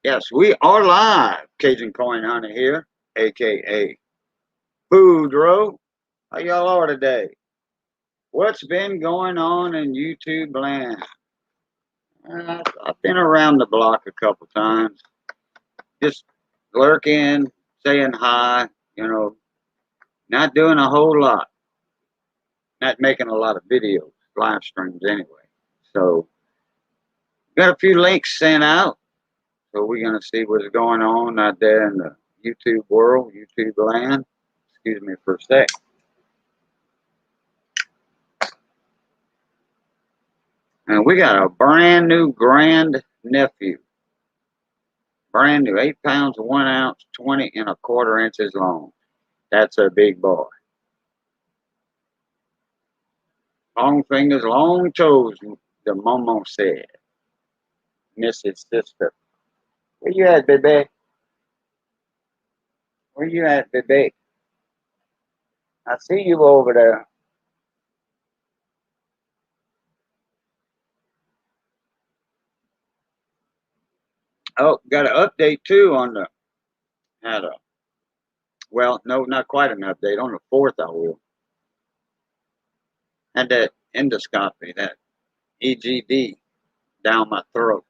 Yes, we are live. Cajun Coin Hunter here, aka Boudreaux. How y'all are today? What's been going on in YouTube land? I've been around the block a couple times, just lurking, saying hi, not doing a whole lot, not making a lot of videos, live streams anyway. So, got a few links sent out, so we're going to see what's going on out there in the YouTube world, YouTube land. Excuse me for a sec. And we got a brand new grand nephew. Brand new, 8 pounds, 1 ounce, 20 and a quarter inches long. That's a big boy. Long fingers, long toes, the Momo said. Mrs. Sister. Where you at, baby? Where you at, baby? I see you over there. Oh, got an update too on the, had a, well, no, not quite an update. On the 4th, I will. Had that endoscopy, that EGD down my throat.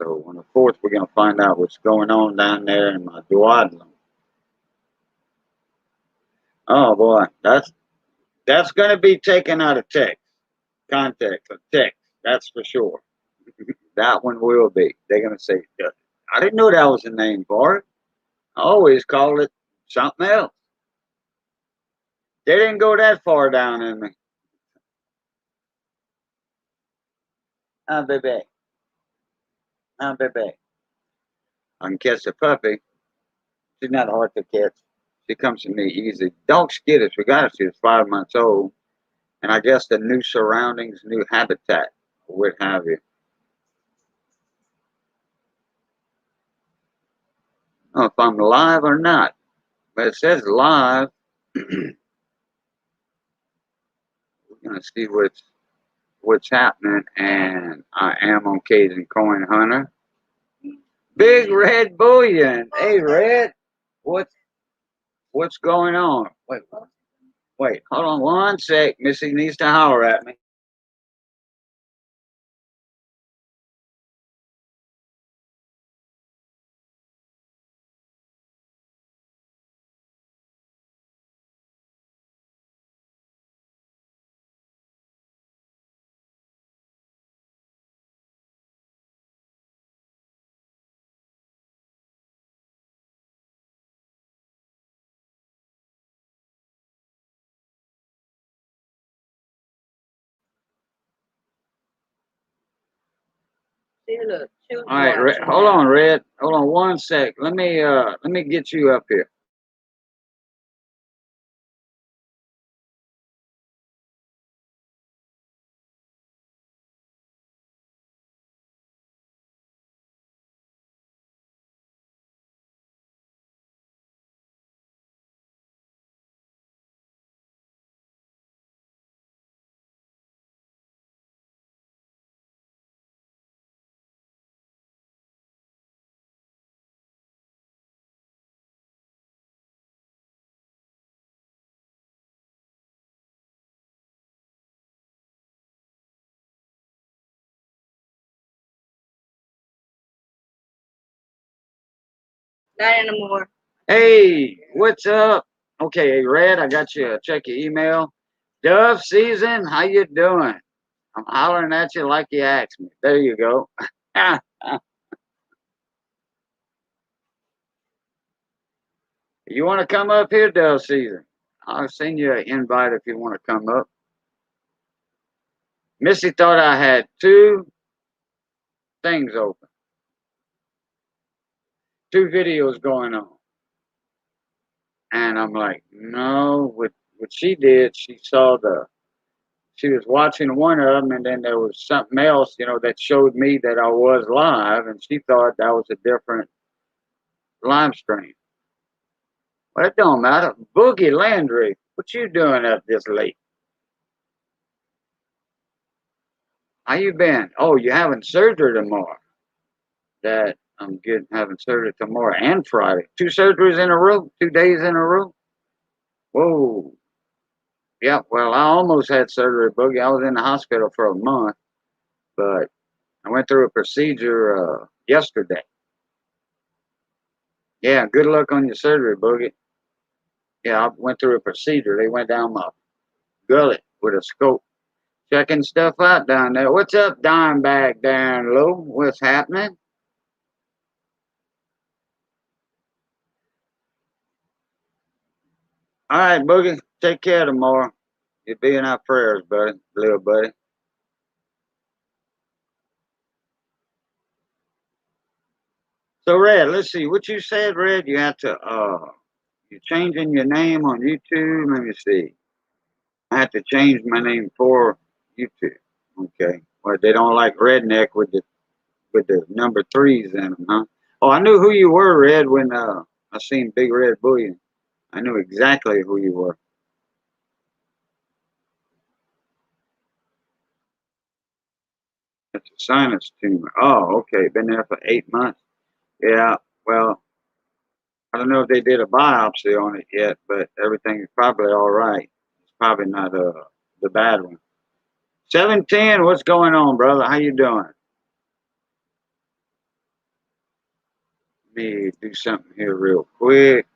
So on the 4th, we're going to find out what's going on down there in my duodenum. Oh boy, that's going to be taken out of context of text. That's for sure. That one will be. They're going to say, I didn't know that was the name for it. I always called it something else. They didn't go that far down in me. Ah, baby. Ah, baby. I can catch a puppy. She's not hard to catch. She comes to me easy. Dog's skittish. We got her. She was 5 months old. And I guess the new surroundings, new habitat, what have you. I don't know if I'm live or not, but it says live. We're gonna see what's happening, and I am on Cajun Coin Hunter. Big Red Bullion. Hey, Red, what's going on? Wait, hold on one sec. Missy needs to holler at me. All right, Red, hold on, Red. Hold on one sec. Let me get you up here. Not anymore. Hey, what's up? Okay, Red, I got you. Check your email. Dove season, how you doing? I'm hollering at you like you asked me. There you go. You want to come up here, Dove season? I'll send you an invite if you want to come up. Missy thought I had two things open, two videos going on. And I'm like, no, what she did, she was watching one of them, and then there was something else, that showed me that I was live, and she thought that was a different live stream. Well, it don't matter. Boogie Landry, what you doing up this late? How you been? Oh, you having surgery tomorrow? that I'm having surgery tomorrow and Friday. 2 surgeries in a row, 2 days in a row. Whoa. Yeah, well, I almost had surgery, Boogie. I was in the hospital for a month, but I went through a procedure yesterday. Yeah, good luck on your surgery, Boogie. Yeah, I went through a procedure. They went down my gullet with a scope, checking stuff out down there. What's up, Dimebag down low? What's happening? All right, Boogie. Take care tomorrow. You'll be in our prayers, buddy, little buddy. So, Red, let's see. What you said, Red, you have to, you're changing your name on YouTube. Let me see. I have to change my name for YouTube. Okay. Well, they don't like redneck with the number threes in them, huh? Oh, I knew who you were, Red, when I seen Big Red Bullion. I knew exactly who you were. It's a sinus tumor. Oh, okay. Been there for 8 months. Yeah. Well, I don't know if they did a biopsy on it yet, but everything is probably all right. It's probably not the bad one. 710, what's going on, brother? How you doing? Let me do something here real quick.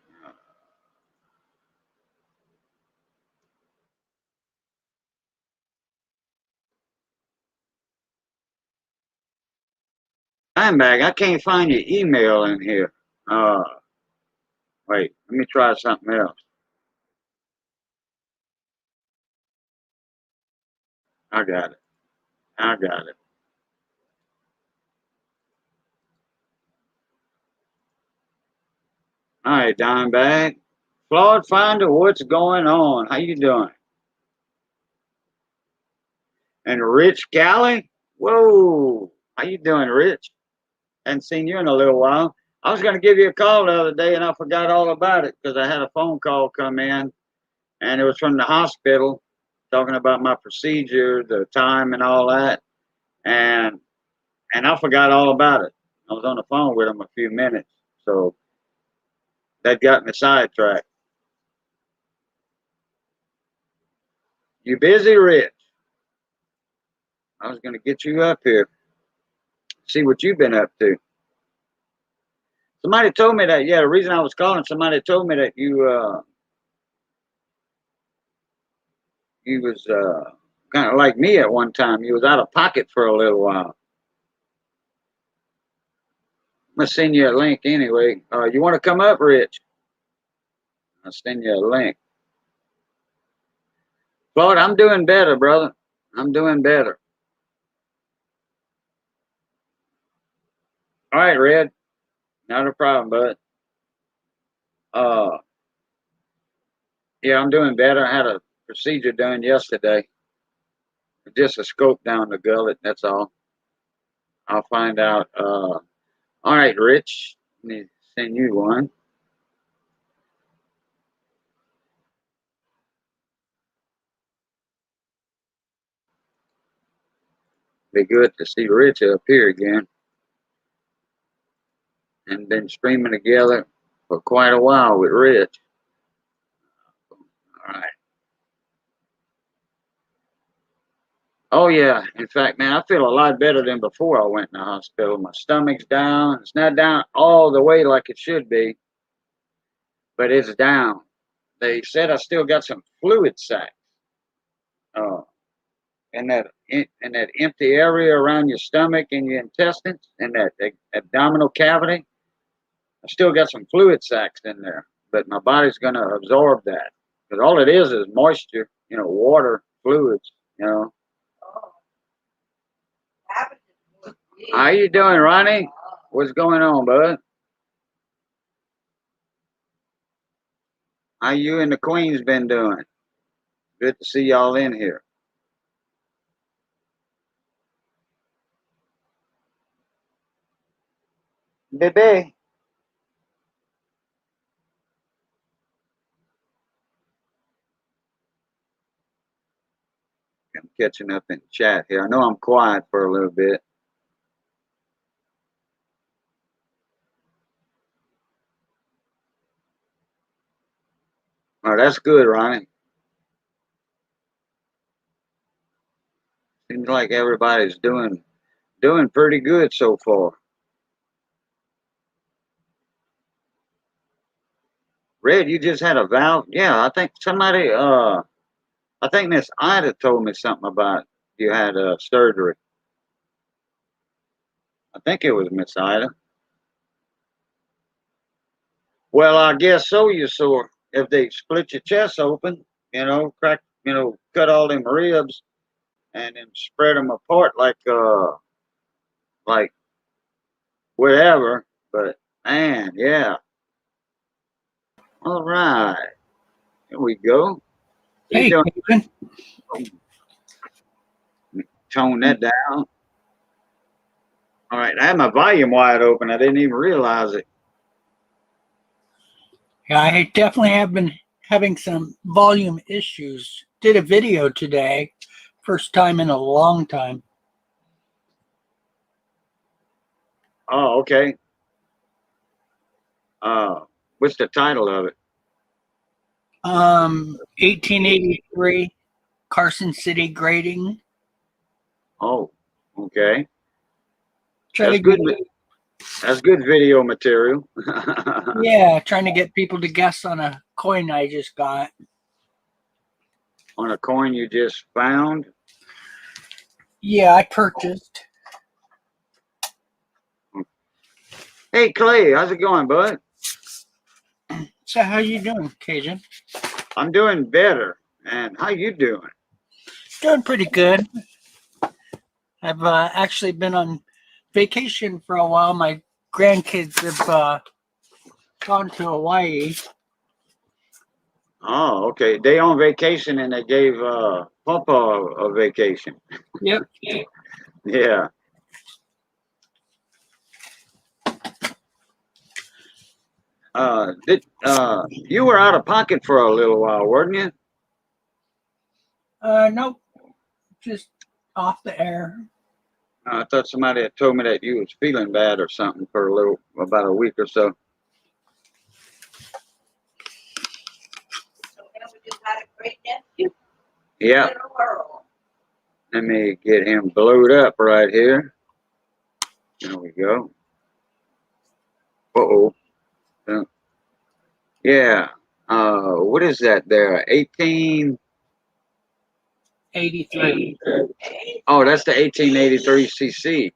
I'm back. I can't find your email in here. Uh, wait, let me try something else. I got it. I got it. All right, Dimebag. Claude Finder, what's going on? How you doing? And Rich Galley? Whoa. How you doing, Rich? Hadn't seen you in a little while. I was going to give you a call the other day, and I forgot all about it because I had a phone call come in, and it was from the hospital talking about my procedure, the time, and all that. And I forgot all about it. I was on the phone with them a few minutes, so that got me sidetracked. You busy, Rich? I was going to get you up here, see what you've been up to. Somebody told me that. Yeah, the reason I was calling, somebody told me that you was kind of like me at one time. You was out of pocket for a little while. I'm gonna send you a link anyway. You want to come up, Rich? I'll send you a link. Claude, I'm doing better, brother. I'm doing better. All right, Red. Not a problem, bud. Uh, yeah, I'm doing better. I had a procedure done yesterday. Just a scope down the gullet. That's all. I'll find out. All right, Rich. Let me send you one. Be good to see Rich up here again. And been streaming together for quite a while with Rich. All right. Oh yeah. In fact, man, I feel a lot better than before I went in the hospital. My stomach's down. It's not down all the way like it should be, but it's down. They said I still got some fluid sacs. Uh, in that empty area around your stomach and your intestines and that abdominal cavity. I still got some fluid sacs in there, but my body's going to absorb that because all it is moisture, water, fluids, you know. How you doing, Ronnie? What's going on, bud? How you and the Queen's been doing? Good to see y'all in here. Baby. I'm catching up in chat here. I know I'm quiet for a little bit. Oh, that's good, Ronnie. Seems like everybody's doing pretty good so far. Red, you just had a valve? Yeah, I think somebody I think Miss Ida told me something about you had surgery. I think it was Miss Ida. Well, I guess so, you sore. If they split your chest open, crack, cut all them ribs and then spread them apart like whatever. But man, yeah. All right, here we go. You Hey, doing? Cajun. Tone that down. All right, I had my volume wide open. I didn't even realize it. Yeah, I definitely have been having some volume issues. Did a video today, first time in a long time. Oh, okay. What's the title of it? 1883 Carson City grading. Oh, okay. Try That's to good. get, That's good video material. yeah, trying to get people to guess on a coin I just got. On a coin you just found. Yeah, I purchased. Hey Clay, how's it going, bud? So how you doing, Cajun? I'm doing better. And how you doing? Doing pretty good. I've actually been on vacation for a while. My grandkids have gone to Hawaii. Oh, okay. They on vacation and they gave Papa a vacation. Yep. Yeah. Did you were out of pocket for a little while, weren't you? Nope. Just off the air. I thought somebody had told me that you was feeling bad or something for about a week or so. So now we just had a great nephew Yeah. in the world. Let me get him blowed up right here. There we go. Uh-oh. Yeah. What is that there? 18. 83. Oh, that's the 1883 CC.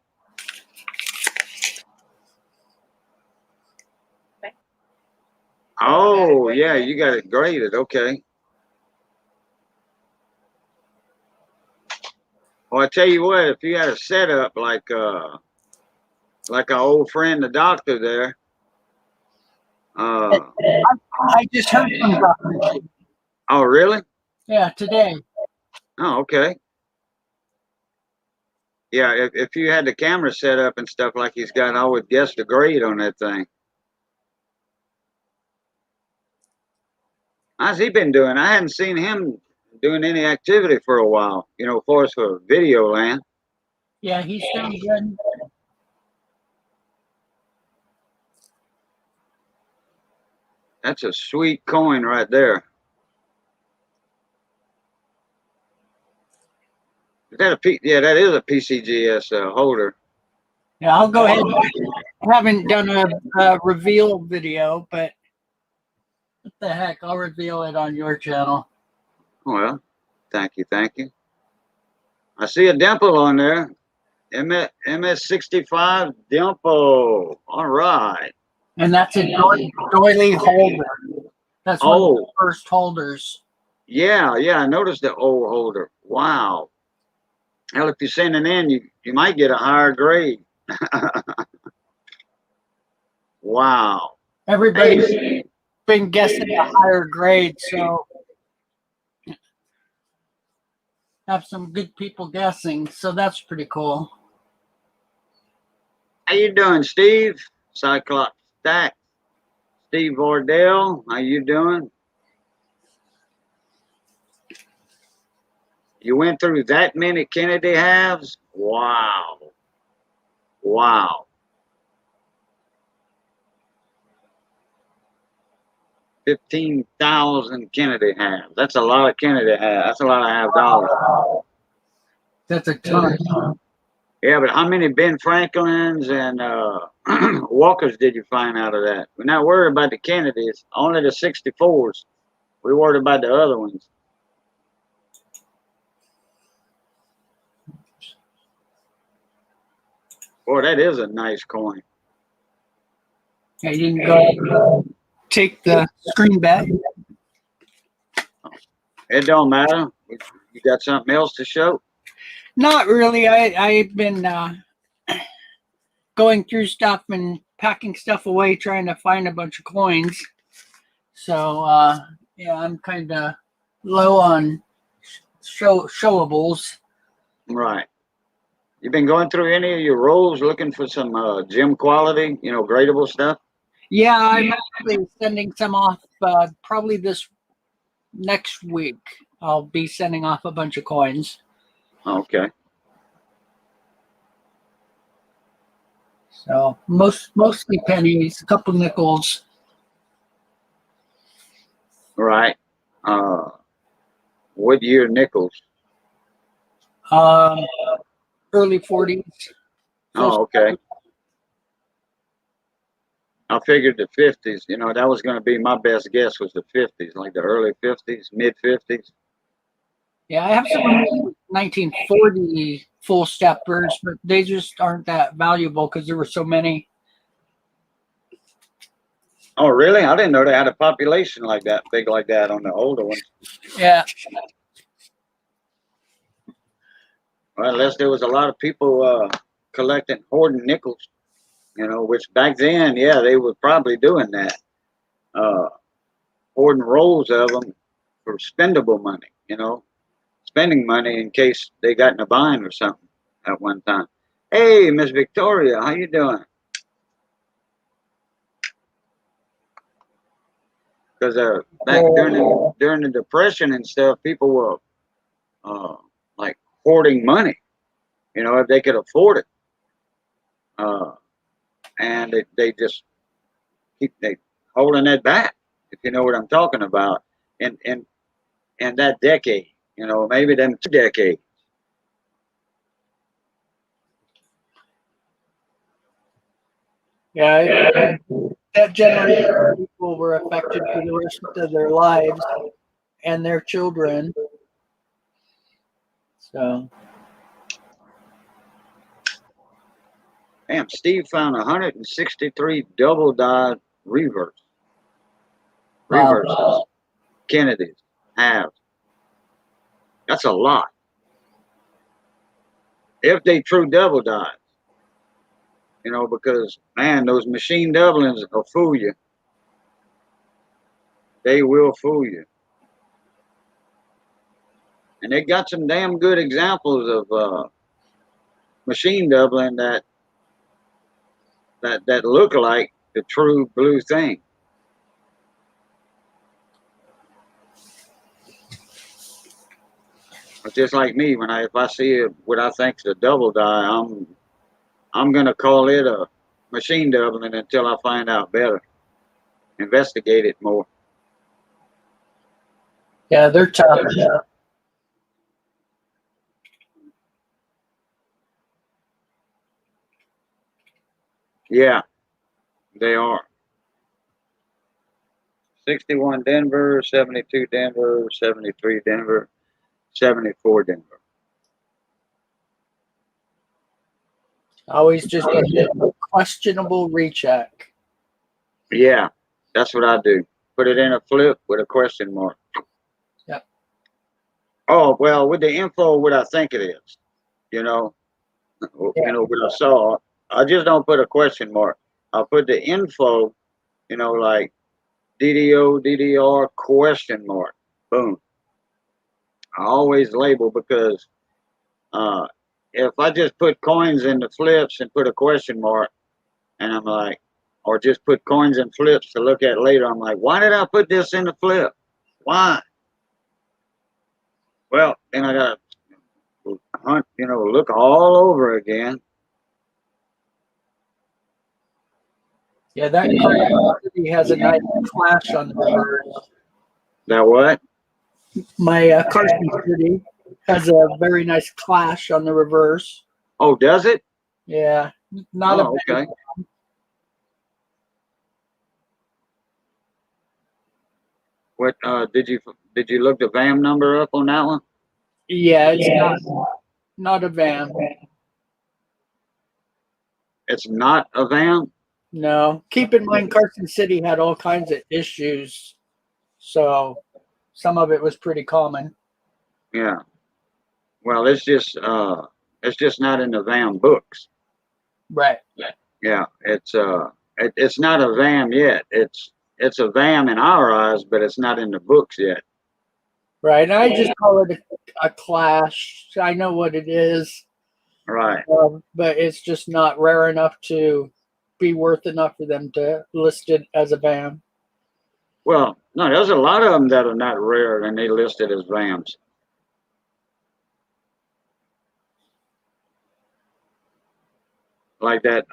Oh, yeah, you got it graded. Okay. Well, I tell you what, if you had a setup like our old friend, the doctor there. I just heard from Dr. Oh, really? Yeah, today. Oh, okay. Yeah, if you had the camera set up and stuff like he's got, I would guess the grade on that thing. How's he been doing? I hadn't seen him doing any activity for a while, as far as for video land. Yeah, he's doing good. That's a sweet coin right there. Is that a P? Yeah, that is a PCGS holder. Yeah, I'll go ahead. I haven't done a reveal video, but what the heck? I'll reveal it on your channel. Well, thank you, thank you. I see a dimple on there. MS65 dimple. All right. And that's a doily holder. That's one of the Oh, first holders. yeah, I noticed the old holder. Wow. Hell, if you're sending in, you might get a higher grade. Wow. Everybody's Hey, been guessing a higher grade, so have some good people guessing. So that's pretty cool. how you doing, Steve? Cyclops Stack. Steve Vordell, how you doing? You went through that many Kennedy halves? Wow. Wow. 15,000 Kennedy halves. That's a lot of Kennedy halves. That's a lot of half dollars. That's a ton. Yeah, but how many Ben Franklins and Walkers did you find out of that? We're not worried about the Kennedys, only the 64s. We're worried about the other ones. Boy, that is a nice coin. Yeah, you can go take the screen back. It don't matter. You got something else to show? Not really. I've been going through stuff and packing stuff away, trying to find a bunch of coins. So yeah, I'm kind of low on showables. Right. You been going through any of your rolls looking for some gem quality, gradable stuff? Yeah, I'm actually sending some off probably this next week. I'll be sending off a bunch of coins. Okay. So mostly pennies, a couple nickels. Right. What year nickels? Early 40s. Oh, okay. I figured the 50s. That was going to be my best guess was the 50s, like the early 50s, mid 50s. Yeah, I have some 1940 full steppers, but they just aren't that valuable because there were so many. Oh, really? I didn't know they had a population like that, big like that on the older ones. Yeah. Well, unless there was a lot of people collecting, hoarding nickels, which back then, yeah, they were probably doing that. Hoarding rolls of them for spendable money, spending money in case they got in a bind or something at one time. Hey, Miss Victoria, how you doing? Because back during the Depression and stuff, people were like hoarding money, if they could afford it, and they just keep holding that back, if you know what I'm talking about. In that decade, maybe them 2 decades. Yeah, that generation of people were affected for the rest of their lives and their children. So, Damn, Steve found 163 double die reverses. Kennedys have. That's a lot. If they true double dies, because man, those machine doublings will fool you. They will fool you. And they got some damn good examples of machine doubling that look like the true blue thing. It's just like me when if I see what I think is a double die, I'm gonna call it a machine doubling until I find out better. Investigate it more. yeah, they're tough. Yeah, they are. 61 Denver, 72 Denver, 73 Denver, 74 Denver. Always just a questionable recheck. Yeah, that's what I do. Put it in a flip with a question mark. Yep. Oh, well, with the info, what I think it is, what I saw, I just don't put a question mark. I'll put the info, like DDO, DDR, question mark. Boom. I always label because if I just put coins in the flips and put a question mark, and I'm like, or just put coins and flips to look at later, I'm like, why did I put this in the flip? Why? Well, then I got to hunt, look all over again. Yeah, that car has a nice clash on the reverse. That what? My Carson City has a very nice clash on the reverse. Oh, does it? Yeah, not a Oh, okay. What did you look the VAM number up on that one? yeah, it's not a van. It's not a VAM. No, keep in mind Carson City had all kinds of issues, so some of it was pretty common. Yeah. Well, it's just not in the VAM books. Right. Yeah. It's not a VAM yet. It's a VAM in our eyes, but it's not in the books yet. Right. And I just call it a clash. I know what it is, Right. but it's just not rare enough to be worth enough for them to list it as a van. Well, no, there's a lot of them that are not rare and they listed as VAMs. Like that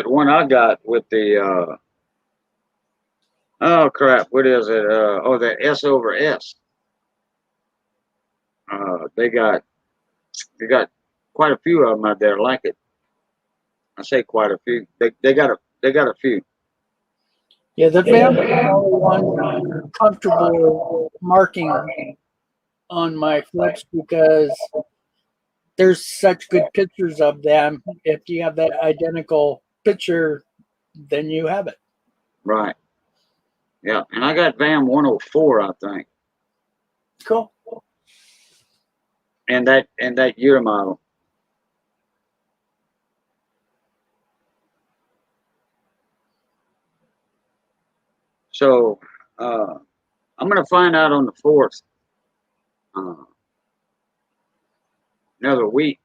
one I got with the oh crap, what is it? The S over S. They got quite a few of them out there like it. I say quite a few. They got a few. Yeah, the van is the only one comfortable marking on my flips because there's such good pictures of them. If you have that identical picture, then you have it. Right. Yeah, and I got VAM 104, I think, Cool. and that year model. So I'm gonna find out on the 4th, another week,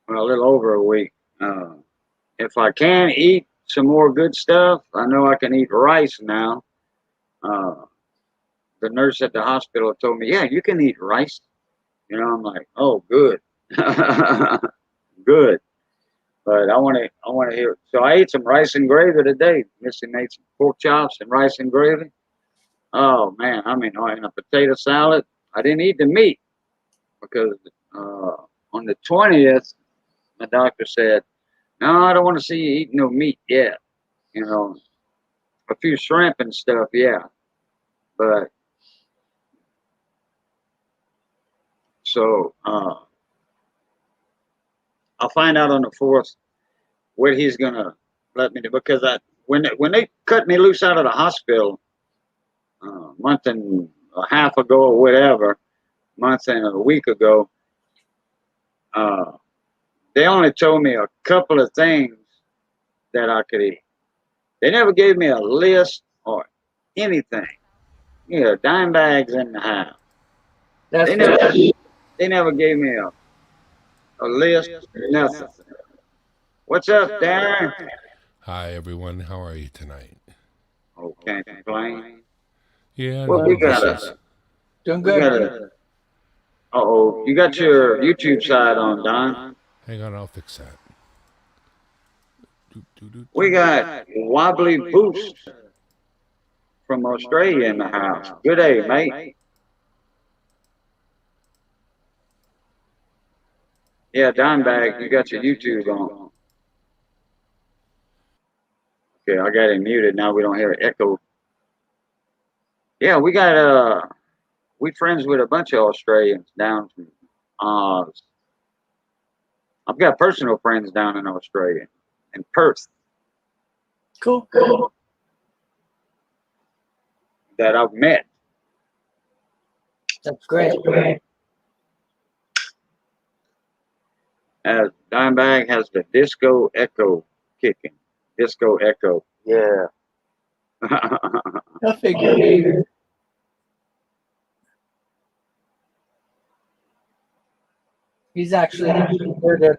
well, a little over a week. If I can eat some more good stuff, I know I can eat rice now. The nurse at the hospital told me, "Yeah, you can eat rice." You know, I'm like, "Oh, good, good." But I want to hear. So I ate some rice and gravy today. Missy made some pork chops and rice and gravy. Oh man, I mean, in a potato salad. I didn't eat the meat because on the 20th, the doctor said, "No, I don't want to see you eat no meat yet." You know, a few shrimp and stuff, yeah. But so I'll find out on the 4th what he's gonna let me do because when they cut me loose out of the hospital a month and a half ago or whatever, month and a week ago, uh, they only told me a couple of things that I could eat. They never gave me a list or anything. You know, dime bags in the house. That's They never they never gave me a list, nothing. What's up, Darren? Hi, everyone. How are you tonight? Oh, can't complain. Yeah, Well, no we got issues. doing we good. got a. Uh-oh, you got your YouTube side on, Don. Hang on, I'll fix that. We got Wobbly Boost from Australia in the house. Good day, mate. Yeah, Dimebag, you got your YouTube on. Okay, I got it muted. Now we don't hear echo. Yeah, we friends with a bunch of Australians down from Oz. I've got personal friends down in Australia, in Perth, Cool. that I've met. That's great. Dimebag has the disco echo kicking. Disco echo. Yeah. I figured. He's actually good at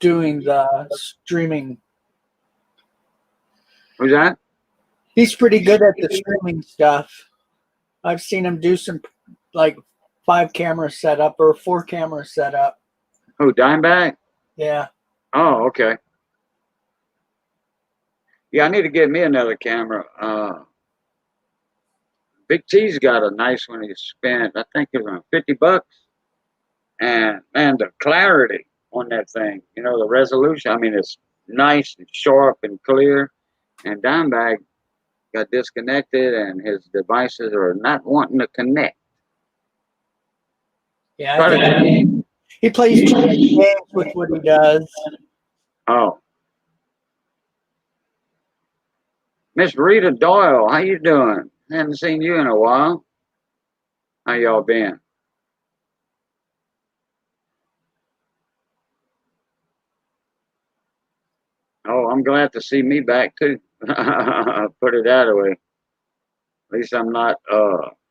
doing the streaming. Who's that? He's pretty good at the streaming stuff. I've seen him do some like 5 camera setup or 4 camera setup. Who, Dimebag? Yeah. Oh, okay. Yeah, I need to get me another camera. Big T's got a nice one he spent, I think it was around $50. And man, the clarity on that thing, you know, the resolution, I mean, it's nice and sharp and clear. And Dimebag got disconnected and his devices are not wanting to connect. Yeah, Try I to- think he plays too many games with what he does. Oh. Miss Rita Doyle, how you doing? Haven't seen you in a while. How y'all been? Oh, I'm glad to see me back too. Put it that way. At least I'm not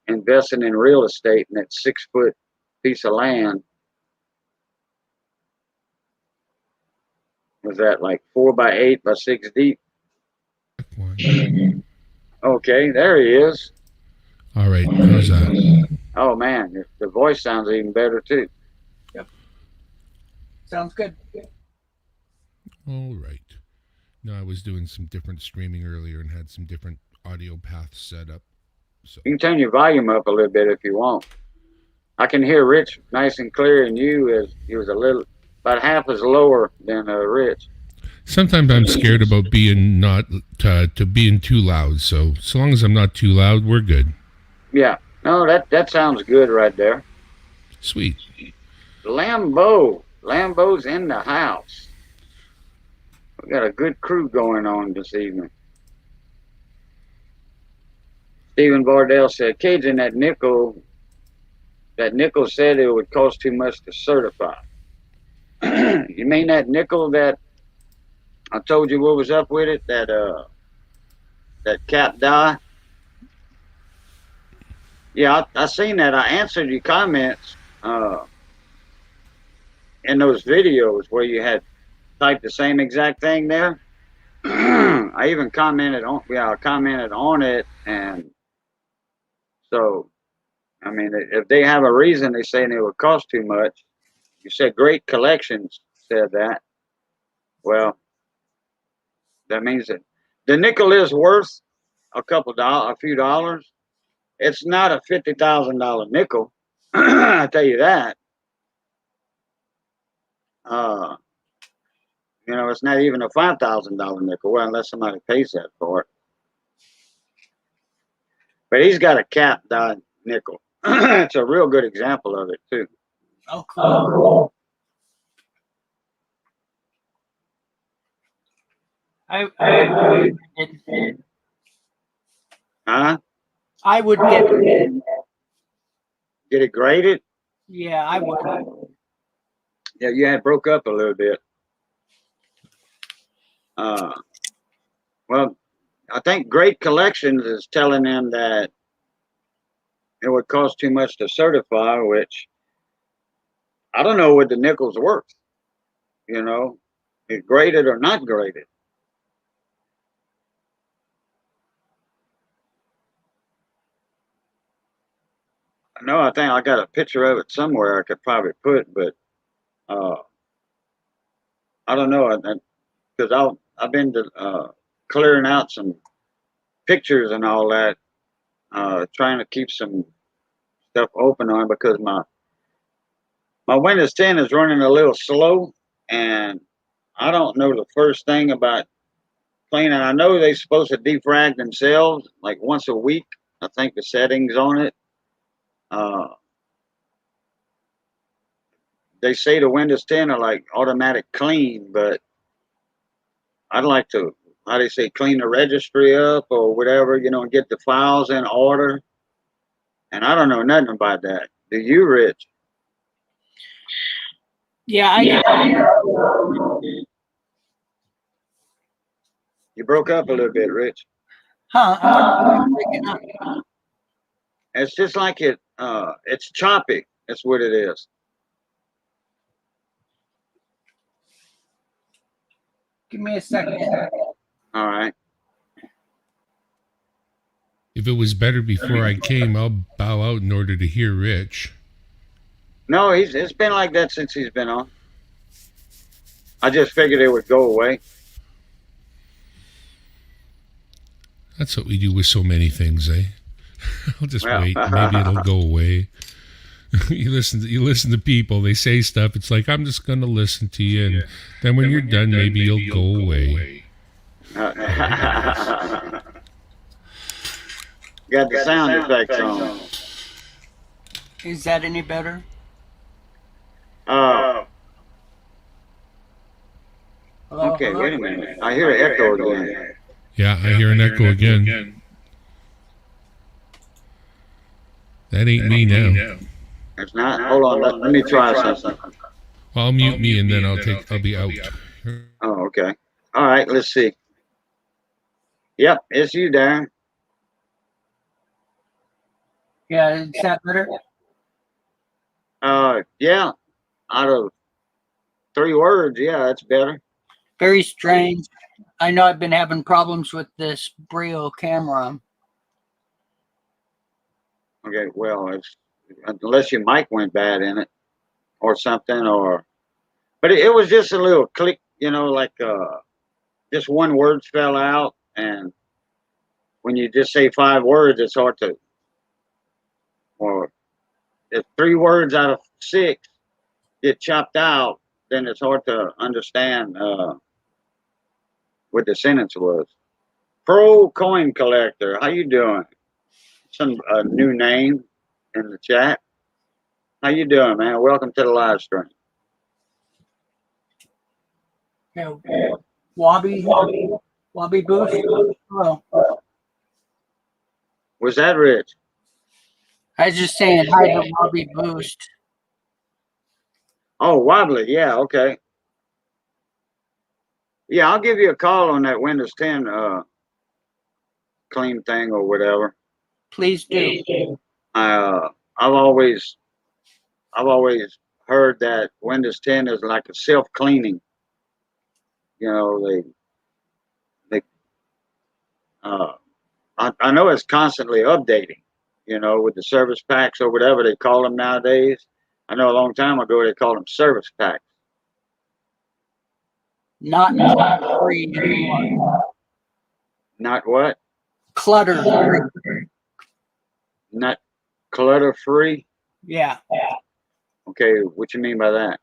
investing in real estate in that 6-foot piece of land. Was that like 4 by 8 by 6 deep? Okay, there he is. All right, how's that? Oh man, the voice sounds even better too. Sounds good. All right. No, I was doing some different streaming earlier and had some different audio paths set up. So You can turn your volume up a little bit if you want. I can hear Rich nice and clear, and you was a little about half as lower than Rich. sometimes I'm scared about being not to being too loud. So long as I'm not too loud, we're good. Yeah, no, that sounds good right there. Sweet. Lambo's in the house. We got a good crew going on this evening. Stephen Bardell said, Cajun, that nickel said it would cost too much to certify. You mean that nickel that I told you what was up with it? That cap die? Yeah, I seen that. I answered your comments in those videos where you had typed the same exact thing there. I even commented on it, and so I mean, if they have a reason they saying it would cost too much, you said Great Collections said that. Well, that means that the nickel is worth a few dollars. It's not a $50,000 nickel. I tell you that. You know, it's not even a $5,000 nickel, well, unless somebody pays that for it. But he's got a cap dyed nickel. It's a real good example of it too. Oh, cool. I Huh? I would get. Get it graded? Yeah, I would. Yeah, you had broke up a little bit. Well, I think Great Collections is telling them that it would cost too much to certify, which I don't know what the nickel's worth. You know, is graded or not graded. No, I think I got a picture of it somewhere I could probably put, but I don't know because I've been to, clearing out some pictures and all that, trying to keep some stuff open on because my Windows 10 is running a little slow, and I don't know the first thing about cleaning. I know they're supposed to defrag themselves like once a week. I think the settings on it. They say the Windows 10 are like automatic clean, but I'd like to, how they say, clean the registry up or whatever, you know, and get the files in order. And I don't know nothing about that. Do you, Rich? Yeah, You broke up a little bit, Rich. I'm It's just like it's choppy. That's what it is. Give me a second. All right. If it was better before I came, I'll bow out in order to hear Rich. No, it's been like that since he's been on. I just figured it would go away. That's what we do with so many things, eh? I'll just wait. Maybe it'll go away. You listen to people. They say stuff. It's like, I'm just going to listen to you. And then when you're done, maybe you'll go away. Got the sound effects on. Is that any better? Oh. Hello, Okay, hello? wait a minute. I hear an echo again. Yeah, I hear an echo again. That ain't me now. It's not? Hold on. Let me try something. Well, I'll mute me and then I'll be out. Oh, okay. All right, let's see. Yep, it's you, Darren. Yeah, is that better? Yeah. Out of 3 words, yeah, that's better. Very strange. I know I've been having problems with this Brio camera. Okay, well, it's unless your mic went bad in it or something, but it was just a little click, like just one word fell out, and when you just say 5 words, it's hard to, or if 3 words out of 6 get chopped out, then it's hard to understand what the sentence was. Pro coin collector, how you doing? Some new name in the chat. How you doing, man? Welcome to the live stream. Yeah, Wabi Boost. Hello. Was that Rich? I was just saying hi to Wabi Boost. Oh, wobbly. Yeah, okay. Yeah, I'll give you a call on that Windows 10 clean thing or whatever. Please do. I've always heard that Windows 10 is like a self-cleaning. I know it's constantly updating, with the service packs or whatever they call them nowadays. I know a long time ago they called them service packs. Not free anymore. Not what? Clutter free. Not clutter free? Yeah. Okay, what you mean by that?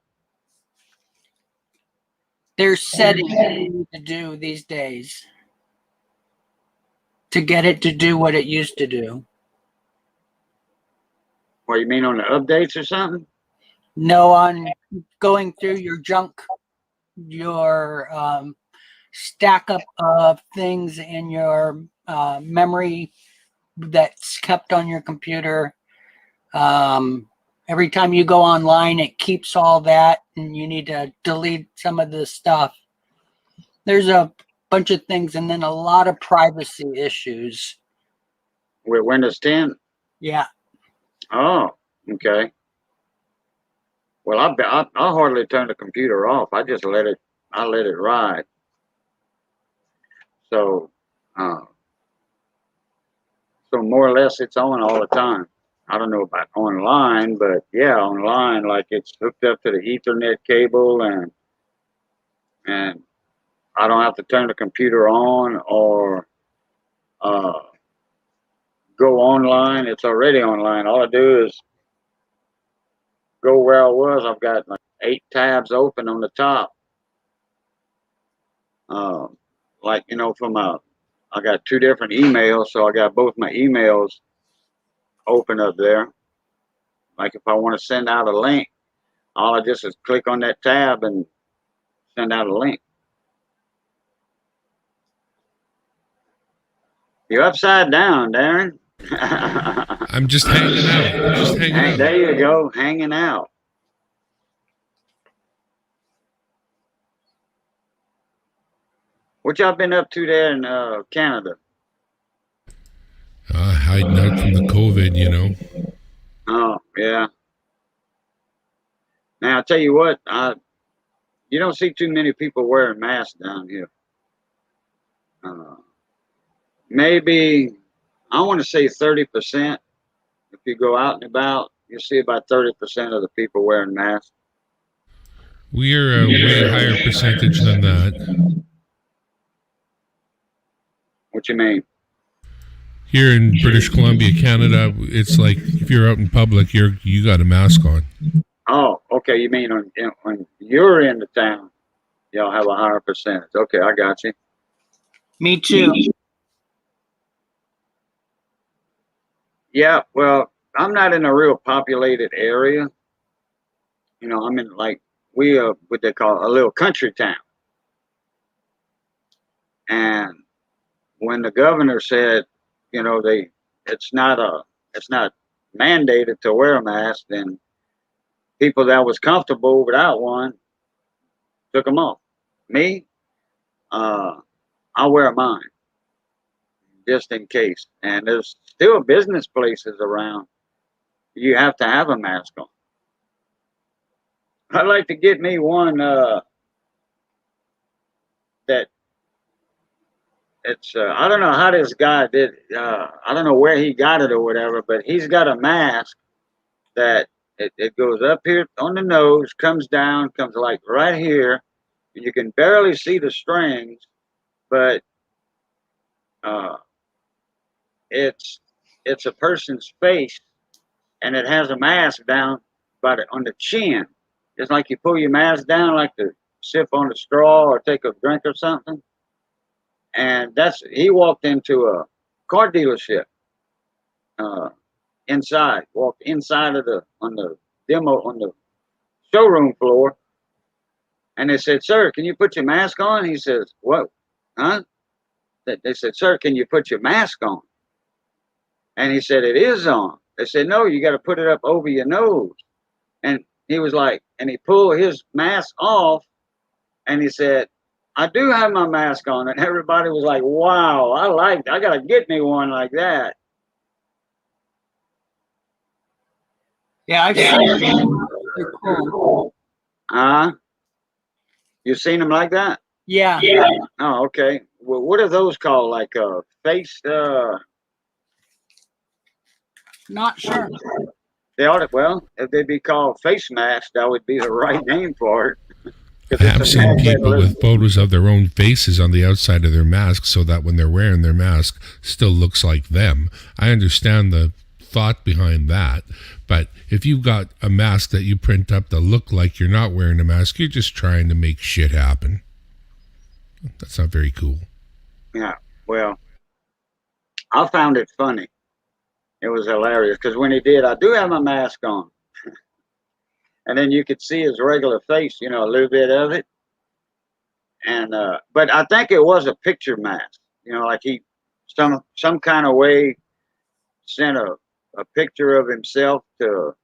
There's settings you need to do these days to get it to do what it used to do. What you mean on the updates or something? No, on going through your junk, your stack up of things in your memory that's kept on your computer. Every time you go online, it keeps all that, and you need to delete some of this stuff. There's a bunch of things, and then a lot of privacy issues. With Windows 10? Yeah. Oh, okay. Well, I hardly turn the computer off. I just let it ride. So, so more or less it's on all the time. I don't know about online, but yeah, online, like it's hooked up to the Ethernet cable, and I don't have to turn the computer on or go online. It's already online. All I do is go where I was. I've got like 8 tabs open on the top. Like, I got 2 different emails, so I got both my emails open up there. Like if I want to send out a link, all I just is click on that tab and send out a link. You're upside down, Darren. I'm just hanging out. There you go, hanging out. What y'all been up to there in Canada? Hiding out from the COVID, Oh, yeah. Now, I'll tell you what, you don't see too many people wearing masks down here. Maybe, I want to say 30%. If you go out and about, you'll see about 30% of the people wearing masks. We are a way higher percentage than that. What you mean? Here in British Columbia, Canada, it's like if you're out in public, you got a mask on. Oh, okay. You mean when you're in the town, y'all have a higher percentage. Okay, I got you. Me too. Yeah, well, I'm not in a real populated area. You know, I'm in like what they call a little country town. And when the governor said, you know, it's not mandated to wear a mask, then people that was comfortable without one took them off. Me, I wear mine just in case. And there's still business places around. You have to have a mask on. I'd like to get me one that it's I don't know how this guy did. I don't know where he got it or whatever, but he's got a mask that it goes up here on the nose, comes down, comes like right here. You can barely see the strings, but uh, it's a person's face, and it has a mask down on the chin. It's like you pull your mask down, like to sip on a straw or take a drink or something. And he walked into a car dealership walked inside on the showroom floor, and they said, "Sir, can you put your mask on?" He says, "What? Huh?" They said, "Sir, can you put your mask on?" And he said, "It is on." They said, "No, you got to put it up over your nose." And he was like, and he pulled his mask off, and he said, "I do have my mask on." And everybody was like, "Wow, I got to get me one like that." Yeah, I've seen them. They're cool. You seen them like that? Yeah. Oh, okay. Well, what are those called? Like face? Not sure. They ought to. Well, if they'd be called face masks, that would be the right name for it. I have seen people with photos of their own faces on the outside of their mask so that when they're wearing their mask, still looks like them. I understand the thought behind that, but if you've got a mask that you print up that look like you're not wearing a mask, you're just trying to make shit happen. That's not very cool. Yeah, well, I found it funny. It was hilarious because when he did, I do have my mask on. And then you could see his regular face, you know, a little bit of it. And but I think it was a picture mask, you know, like he some kind of way sent a picture of himself to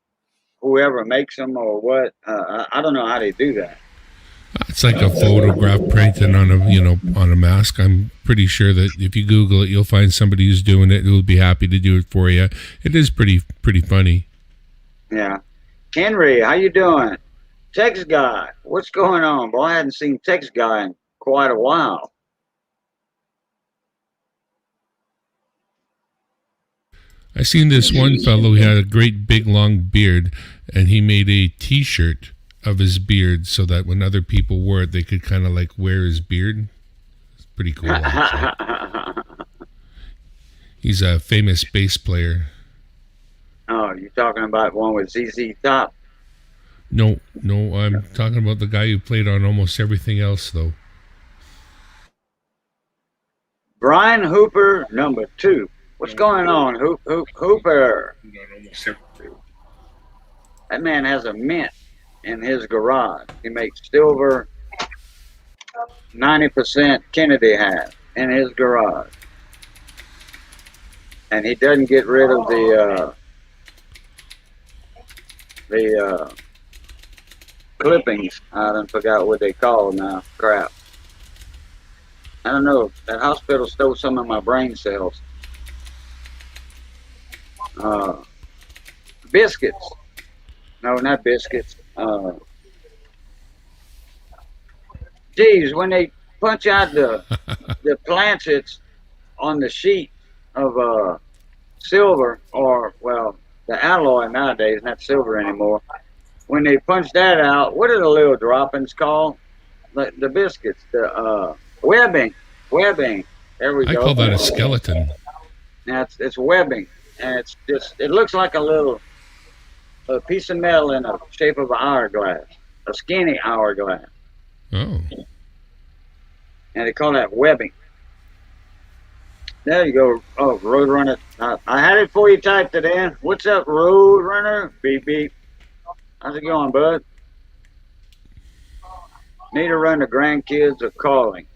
whoever makes them or what. I don't know how they do that. It's like a photograph printed on a mask. I'm pretty sure that if you Google it, you'll find somebody who's doing it who will be happy to do it for you. It is pretty funny. Yeah. Henry, how you doing? Tex Guy, what's going on? Boy, I hadn't seen Tex Guy in quite a while. I seen this one fellow who had a great big long beard, and he made a T-shirt of his beard so that when other people wore it, they could kind of like wear his beard. It's pretty cool. He's a famous bass player. Oh, you're talking about one with ZZ Top? No, I'm talking about the guy who played on almost everything else, though. Brian Hooper, number 2. What's going on, Hooper? That man has a mint in his garage. He makes silver 90% Kennedy hat in his garage. And he doesn't get rid of the clippings. I done forgot what they call now. Crap. I don't know. That hospital stole some of my brain cells. Biscuits. No, not biscuits. Geez, when they punch out the planchets on the sheet of silver, or well, the alloy nowadays, not silver anymore. When they punch that out, what are the little droppings called? The biscuits, the webbing. There we go. I call that a skeleton. Now it's webbing, and it looks like a piece of metal in the shape of an hourglass, a skinny hourglass, Oh, and they call that webbing. There you go. Oh, Roadrunner. I had it for you. Typed it in. What's up, Roadrunner? Beep beep. How's it going, bud? Need to run. The grandkids are calling.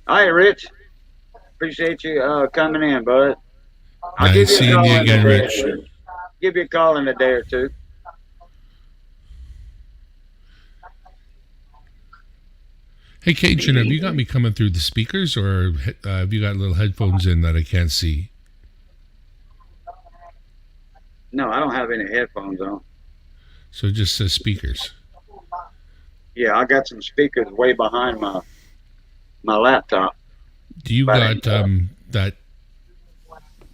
All right, Rich. Appreciate you coming in, bud. I'll give nice you a seeing call you in a again, day or Rich. two. Give you a call in a day or two. Hey, Cajun, have you got me coming through the speakers, or have you got little headphones in that I can't see? No, I don't have any headphones on. So it just says speakers. Yeah, I got some speakers way behind my laptop. Do you But- got that,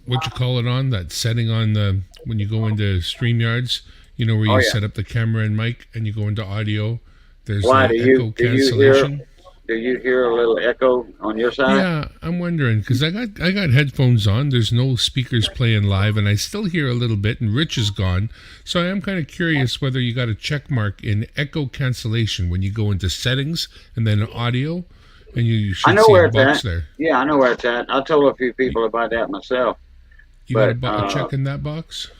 what you call it on, that setting on the, when you go into StreamYards, you know, where you Oh, yeah. set up the camera and mic and you go into audio, there's Why, the do you- echo do you cancellation. Do you hear a little echo on your side? Yeah, I'm wondering because I got headphones on. There's no speakers playing live, and I still hear a little bit. And Rich is gone, so I am kind of curious whether you got a check mark in echo cancellation when you go into settings and then audio, and you should I know see where a it's box at. there. Yeah, I know where it's at. I told a few people about that myself. You got a, But, a check in that box?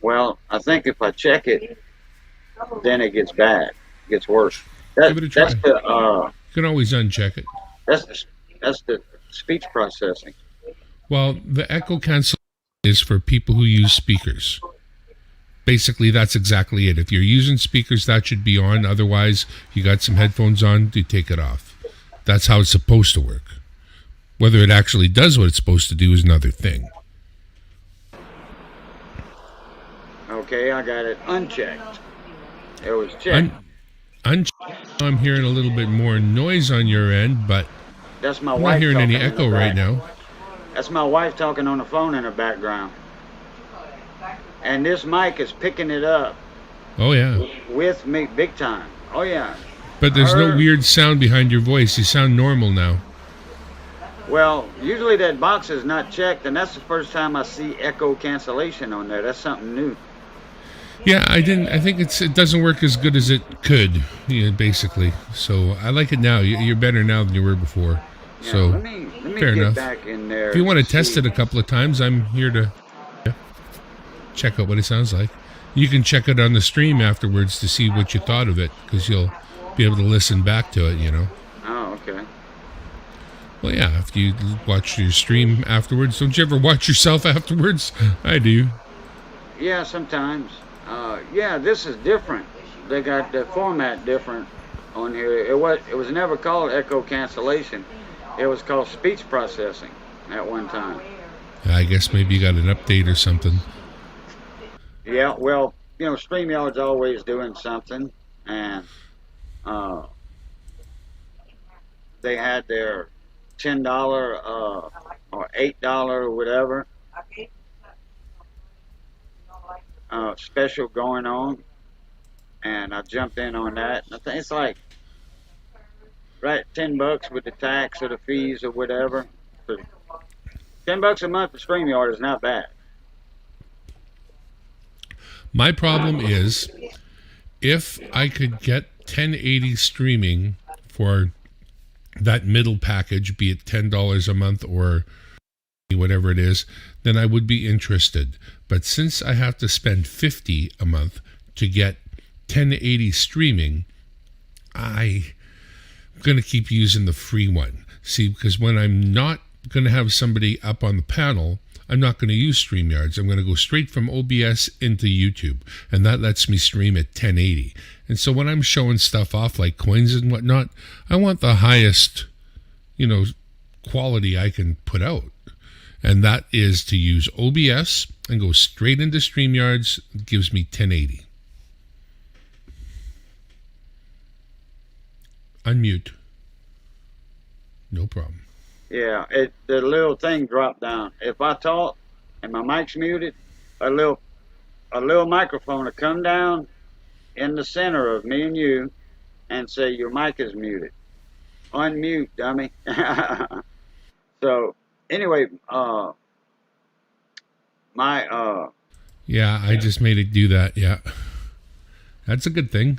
Well, I think if I check it, then it gets bad, it gets worse. Give it a try. That's You can always uncheck it. that's the speech processing. Well, the echo cancellation is for people who use speakers. Basically, that's exactly it. If you're using speakers, that should be on. Otherwise, you got some headphones on, you take it off. That's how it's supposed to work. Whether it actually does what it's supposed to do is another thing. Okay, I got it unchecked. It was checked. I'm hearing a little bit more noise on your end, but That's my I'm wife. not hearing any talking in the echo right back. now. That's my wife talking on the phone in the background. And this mic is picking it up Oh, yeah. with me big time. Oh yeah. But there's no Her- weird sound behind your voice. You sound normal now. Well, usually that box is not checked, and that's the first time I see echo cancellation on there. That's something new. Yeah, I think it doesn't work as good as it could, basically. So I like it now. You're better now than you were before. Yeah, So let me fair get enough. back in there. if you want to test see. it a couple of times, I'm here to check out what it sounds like. You can check it on the stream afterwards to see what you thought of it, because you'll be able to listen back to it, Oh, okay. Well, yeah, if you watch your stream afterwards, don't you ever watch yourself afterwards? I do. Yeah, sometimes. Yeah, this is different. They got the format different on here. It was never called echo cancellation. It was called speech processing at one time. I guess maybe you got an update or something. Yeah, well, StreamYard's always doing something, and they had their $10 or $8 or whatever special going on, and I jumped in on that. I think it's like right $10 with the tax or the fees or whatever. So $10 a month for StreamYard is not bad. My problem is, if I could get 1080 streaming for that middle package, be it $10 a month or whatever it is, then I would be interested. But since I have to spend $50 a month to get 1080 streaming, I'm going to keep using the free one. See, because when I'm not going to have somebody up on the panel, I'm not going to use StreamYards. I'm going to go straight from OBS into YouTube, and that lets me stream at 1080. And so when I'm showing stuff off like coins and whatnot, I want the highest, quality I can put out. And that is to use OBS and go straight into StreamYards. It gives me 1080. Unmute. No problem. Yeah, the little thing dropped down. If I talk and my mic's muted, a little microphone will come down in the center of me and you and say your mic is muted. Unmute, dummy. So anyway, Yeah, I just made it do that. Yeah, that's a good thing.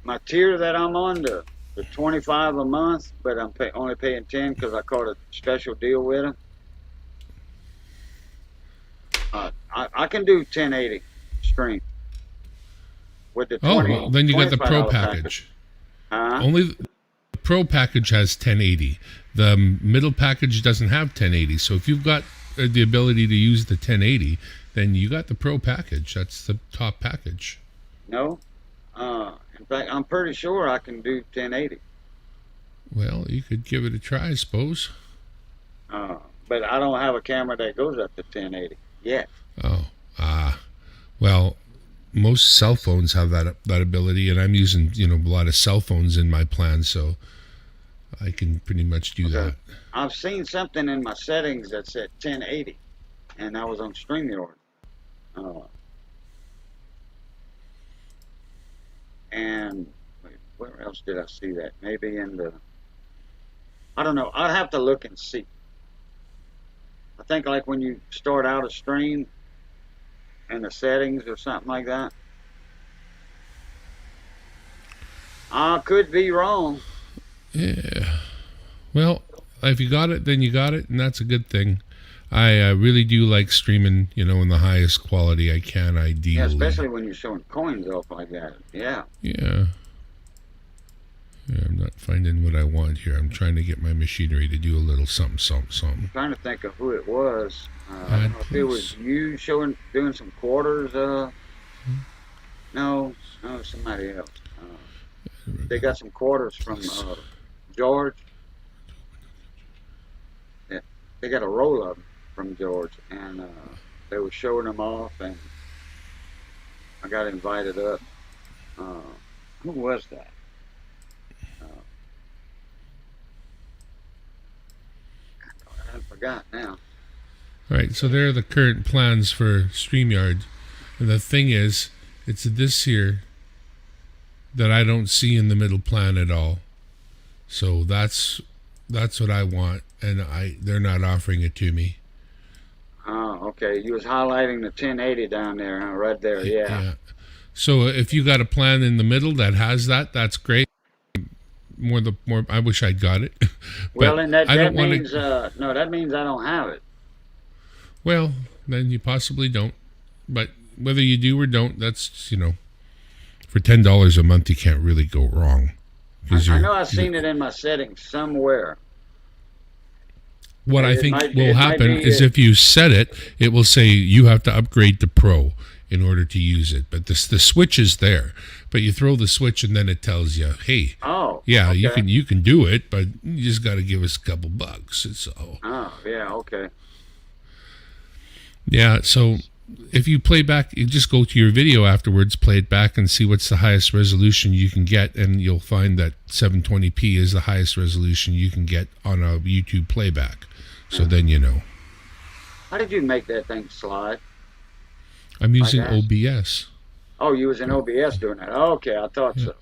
my tier that I'm on, the 25 a month, but I'm only paying 10 because I caught a special deal with them. I can do 1080 stream with the 20. Oh, well, then you got the Pro $25 package. Huh? Only the Pro package has 1080. The middle package doesn't have 1080. So if you've got the ability to use the 1080, then you got the Pro package. That's the top package. No. In fact, I'm pretty sure I can do 1080. Well, you could give it a try, I suppose. But I don't have a camera that goes up to 1080 yet. Oh, well, most cell phones have that ability, and I'm using a lot of cell phones in my plan, so I can pretty much do that. I've seen something in my settings that said 1080, and I was on StreamYard. And where else did I see that? Maybe in the, I don't know. I'd have to look and see. I think like when you start out a stream and the settings or something like that. I could be wrong. Yeah. Well, if you got it, then you got it, and that's a good thing. I really do like streaming, in the highest quality I can, ideally. Yeah, especially when you're showing coins off like that. Yeah. Yeah. I'm not finding what I want here. I'm trying to get my machinery to do a little something. I'm trying to think of who it was. I don't know if it was you doing some quarters. No, somebody else. They got some quarters from George. Yeah, they got a roll of them from George, and they were showing them off, and I got invited up. Who was that? I forgot now. All right, so there are the current plans for StreamYard. And the thing is, it's this here that I don't see in the middle plan at all. So that's what I want, and they're not offering it to me. Oh, okay. You was highlighting the 1080 down there, huh? Right there, yeah. So if you got a plan in the middle that has that, that's great. More, I wish I'd got it. Well, and that means no, that means I don't have it. Well, then you possibly don't. But whether you do or don't, that's for $10 a month, you can't really go wrong. I know I've seen it in my settings somewhere. What I think will happen is if you set it, it will say you have to upgrade to Pro in order to use it. But the switch is there. But you throw the switch and then it tells you, hey, okay. you can do it, but you just got to give us a couple bucks. So. Oh, yeah, okay. Yeah, so if you play back, you just go to your video afterwards, play it back, and see what's the highest resolution you can get, and you'll find that 720p is the highest resolution you can get on a YouTube playback. So then you know. How did you make that thing slide? I'm using OBS. Oh, you was in OBS doing that. Okay, I thought so.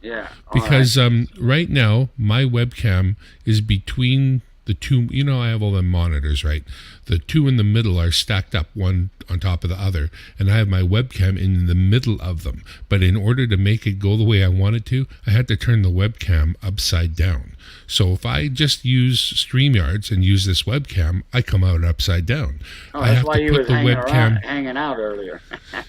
Yeah. Because right now, my webcam is between the two. I have all the monitors, right? The two in the middle are stacked up, one on top of the other, and I have my webcam in the middle of them. But in order to make it go the way I want it to, I had to turn the webcam upside down. So if I just use StreamYards and use this webcam, I come out upside down. I have to put the webcam hanging out earlier.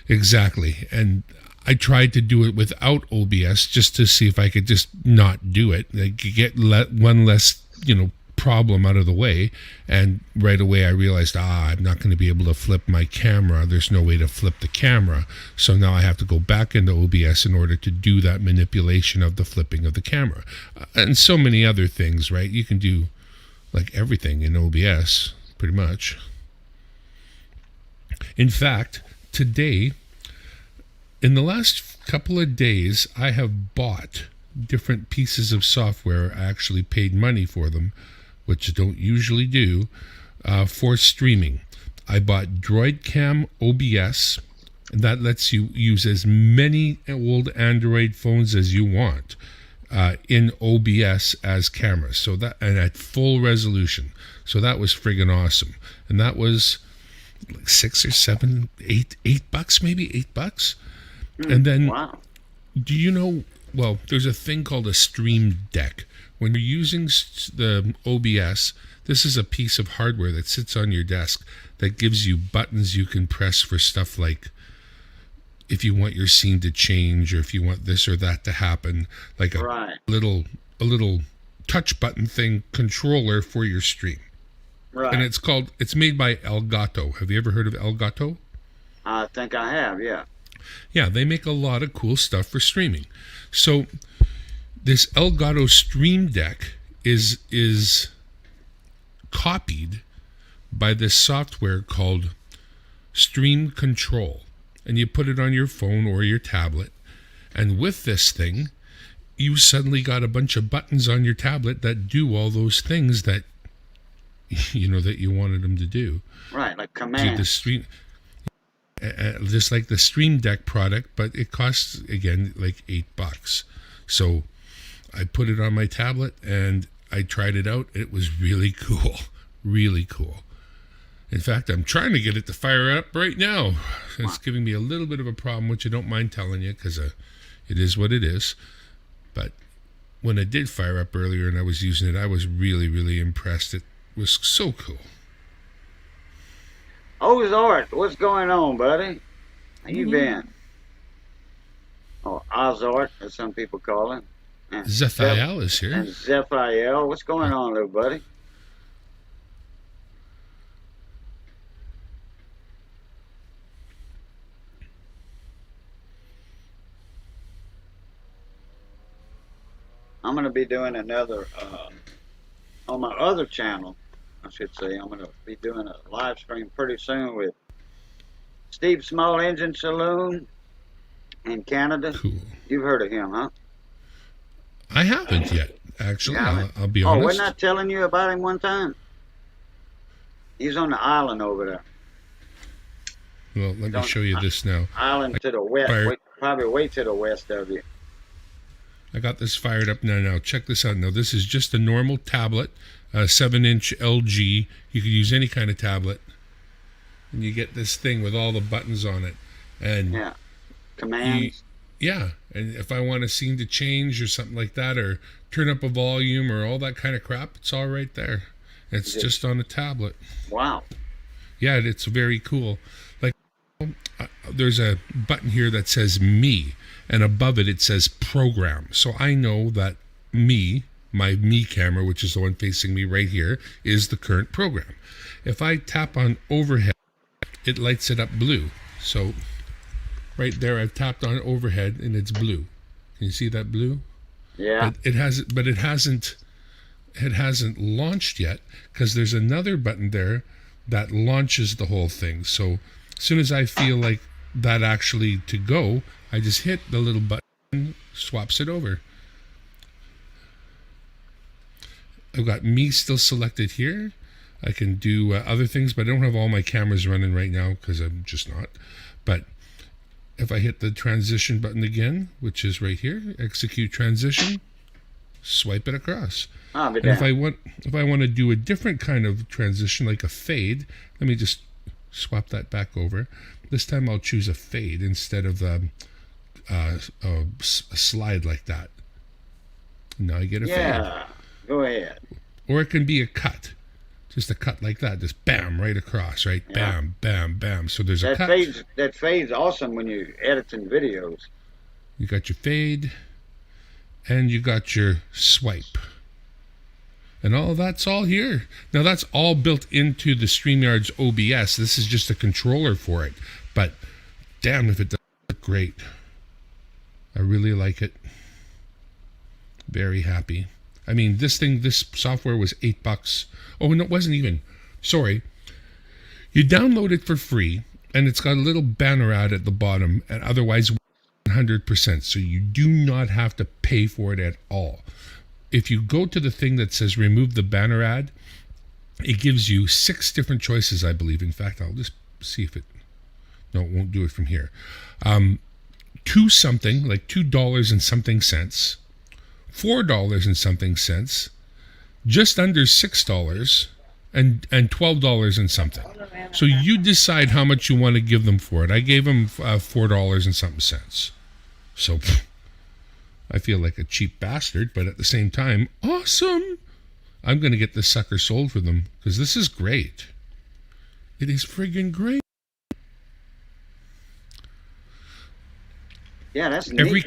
Exactly. And I tried to do it without OBS just to see if I could just not do it. I could get one less, problem out of the way, and right away I realized I'm not going to be able to flip my camera. There's no way to flip the camera, so now I have to go back into OBS in order to do that manipulation of the flipping of the camera, and so many other things, right? You can do like everything in OBS pretty much. In fact, today, in the last couple of days, I have bought different pieces of software. I actually paid money for them, which I don't usually do, for streaming. I bought DroidCam OBS, and that lets you use as many old Android phones as you want. in OBS as cameras. So that, and at full resolution. So that was friggin' awesome. And that was like $6 or $7, $8 maybe, $8. And then, wow. do you know? Well, there's a thing called a stream deck. When you're using the OBS, this is a piece of hardware that sits on your desk that gives you buttons you can press for stuff like if you want your scene to change or if you want this or that to happen, like a little touch button thing controller for your stream. Right. And it's made by Elgato. Have you ever heard of Elgato? I think I have, yeah. Yeah, they make a lot of cool stuff for streaming. So this Elgato Stream Deck is copied by this software called Stream Control. And you put it on your phone or your tablet. And with this thing, you suddenly got a bunch of buttons on your tablet that do all those things that that you wanted them to do. Right, like commands. The stream, just like the Stream Deck product, but it costs, again, like $8. So I put it on my tablet and I tried it out. It was really cool. Really cool. In fact, I'm trying to get it to fire up right now. It's giving me a little bit of a problem, which I don't mind telling you because it is what it is. But when it did fire up earlier and I was using it, I was really, really impressed. It was so cool. Ozart, what's going on, buddy? How you been? Oh, Ozart, as some people call him. And Zephiel is here. And Zephiel, what's going on, little buddy? I'm going to be doing another, on my other channel, I should say, I'm going to be doing a live stream pretty soon with Steve Small Engine Saloon in Canada. Cool. You've heard of him, huh? I haven't yet, actually. Yeah, I'll be honest. Oh, wasn't I telling you about him one time? He's on the island over there. Well, let me show you this now. Island to the west, probably way to the west of you. I got this fired up now. Now, check this out. Now, this is just a normal tablet, a 7-inch LG. You could use any kind of tablet. And you get this thing with all the buttons on it. And yeah, commands. And if I want a scene to change or something like that, or turn up a volume or all that kind of crap, it's all right there. It's just on a tablet. Wow. Yeah, it's very cool. Like, there's a button here that says Me. And above it, it says program. So I know that my Me camera, which is the one facing me right here, is the current program. If I tap on overhead, it lights it up blue. So right there, I've tapped on overhead and it's blue. Can you see that blue? Yeah. It hasn't launched yet because there's another button there that launches the whole thing. So as soon as I feel like that actually to go, I just hit the little button, swaps it over. I've got Me still selected here. I can do other things, but I don't have all my cameras running right now because I'm just not. But if I hit the transition button again, which is right here, execute transition, swipe it across. And if I want to do a different kind of transition, like a fade, let me just swap that back over. This time I'll choose a fade instead of a slide like that. Now I get a fade. Yeah, go ahead. Or it can be a cut. Just a cut like that. Just bam, right across, right? Yeah. Bam, bam, bam. So there's a cut. That fade's awesome when you're editing videos. You got your fade, and you got your swipe. And all that's all here. Now that's all built into the StreamYard's OBS. This is just a controller for it. But damn if it does look great. I really like it. Very happy. I mean, this software was $8. Oh, and it wasn't even. Sorry. You download it for free, and it's got a little banner ad at the bottom, and otherwise 100%. So you do not have to pay for it at all. If you go to the thing that says remove the banner ad, it gives you 6 different choices, I believe. In fact, I'll just see if it... No, it won't do it from here. $2 and something cents, $4 and something cents, just under $6, and $12 and something. So you decide how much you want to give them for it. I gave them $4 and something cents. So I feel like a cheap bastard, but at the same time, awesome. I'm going to get this sucker sold for them because this is great. It is friggin' great. Yeah, that's neat.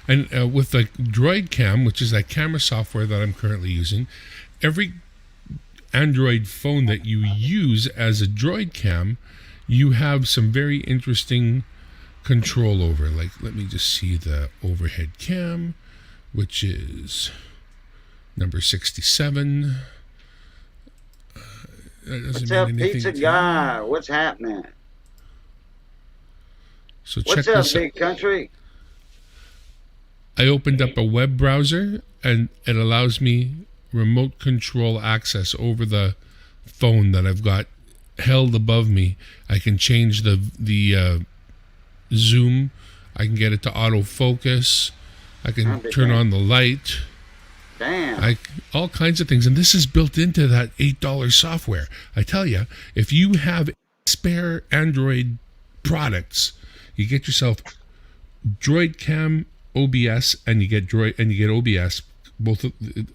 And with the Droid Cam, which is that camera software that I'm currently using, every Android phone that you use as a Droid Cam, you have some very interesting control over. Like, let me just see the overhead cam, which is number 67. What's up, pizza guy? What's happening? So What's check up, this big country? I opened up a web browser, and it allows me remote control access over the phone that I've got held above me. I can change the zoom. I can get it to autofocus. I can turn on the light. Damn. All kinds of things. And this is built into that $8 software. I tell you, if you have spare Android products, you get yourself Droid Cam, OBS, and you get OBS. Both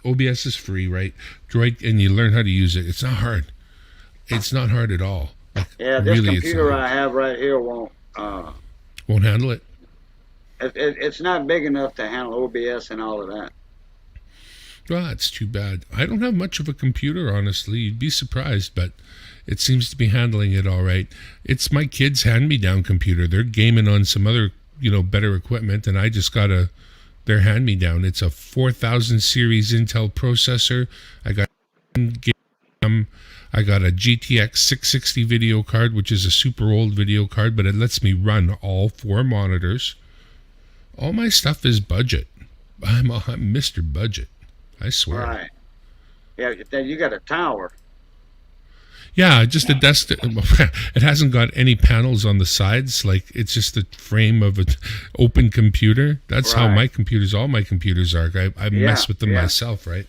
OBS is free, right? Droid, and you learn how to use it. It's not hard. It's not hard at all. Like, Yeah, this really, computer I have right here won't handle it. It's not big enough to handle OBS and all of that. Well, it's too bad. I don't have much of a computer, honestly. You'd be surprised, but it seems to be handling it all right. It's my kids' hand-me-down computer. They're gaming on some other, better equipment, and I just got their hand-me-down. It's a 4000 series Intel processor. I got a GTX 660 video card, which is a super old video card, but it lets me run all 4 monitors. All my stuff is budget. I'm Mr. Budget. I swear. Right. Yeah, you got a tower. Yeah, just a desk. It hasn't got any panels on the sides. Like, it's just the frame of an open computer. That's how my computers, all my computers are. I mess with them myself, right?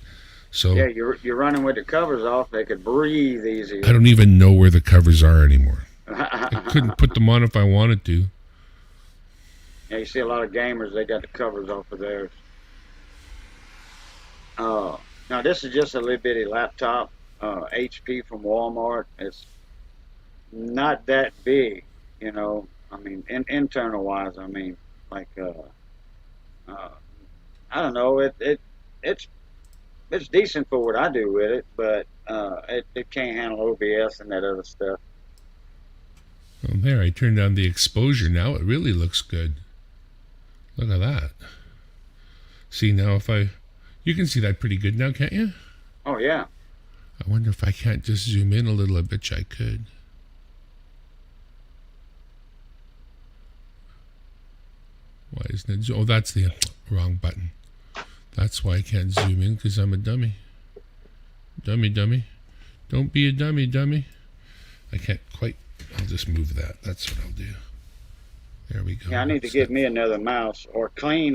So yeah, you're running with the covers off. They could breathe easier. I don't even know where the covers are anymore. I couldn't put them on if I wanted to. Yeah, you see a lot of gamers, they got the covers off of theirs. Now this is just a little bitty laptop, HP from Walmart. It's not that big, I mean, internal wise. I mean, like, I don't know. It's decent for what I do with it, but it can't handle OBS and that other stuff. Well, there, I turned down the exposure. Now it really looks good. Look at that. See, now you can see that pretty good now, can't you? Oh, yeah. I wonder if I can't just zoom in a little. I bet you I could. Why isn't it? Oh, that's the wrong button. That's why I can't zoom in, because I'm a dummy. Dummy. Don't be a dummy. I can't quite. I'll just move that. That's what I'll do. There we go. Yeah, I need to get me another mouse or clean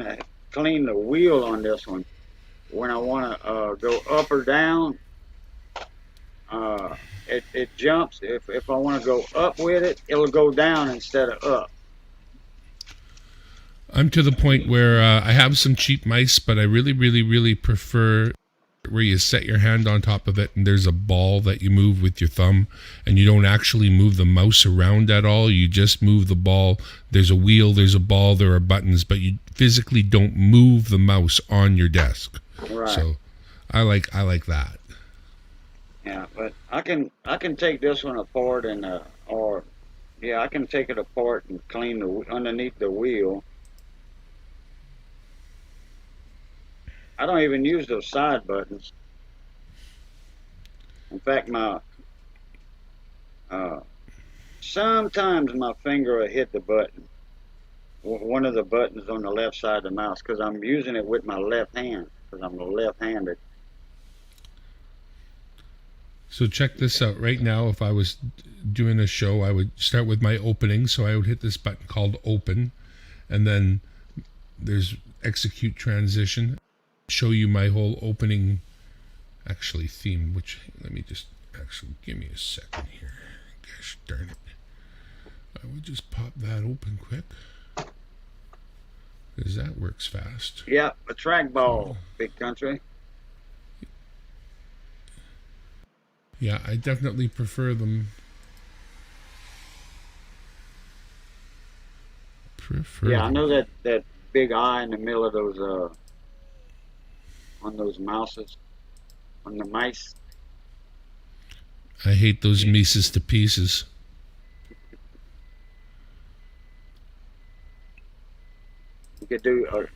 the wheel on this one. When I want to go up or down, it jumps. If I want to go up with it, it'll go down instead of up. I'm to the point where I have some cheap mice, but I really, really, really prefer where you set your hand on top of it and there's a ball that you move with your thumb, and you don't actually move the mouse around at all. You just move the ball. There's a wheel, there's a ball, there are buttons, but you physically don't move the mouse on your desk. Right. So I like that. Yeah, but I can take this one apart and I can take it apart and clean the underneath the wheel. I don't even use those side buttons. In fact, sometimes my finger will hit the button, one of the buttons on the left side of the mouse, because I'm using it with my left hand, because I'm left-handed. So check this out. Right now, if I was doing a show, I would start with my opening. So I would hit this button called open, and then there's execute transition. show you my whole opening actually theme, which let me just actually give me a second here. Gosh darn it. I will just pop that open quick because that works fast. Yep, a trackball, big country. Yeah, I definitely prefer them. Yeah, I know that big eye in the middle of those on those mouses, on the mice. I hate those Mises to pieces. You could do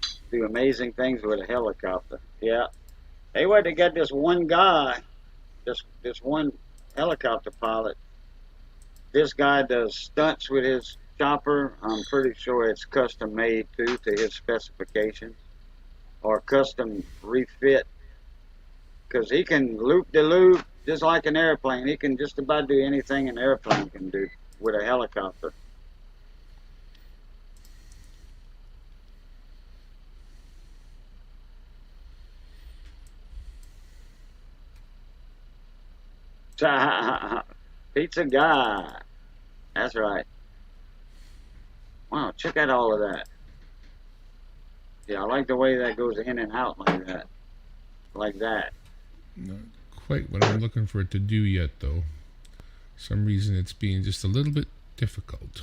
amazing things with a helicopter. Yeah. Hey, what, they got this one guy, this one helicopter pilot. This guy does stunts with his chopper. I'm pretty sure it's custom made too to his specifications, or custom refit, because he can loop de loop just like an airplane. He can just about do anything an airplane can do with a helicopter. Pizza guy. That's right. Wow, check out all of that. Yeah, I like the way that goes in and out like that. Like that. Not quite what I'm looking for it to do yet, though. For some reason it's being just a little bit difficult.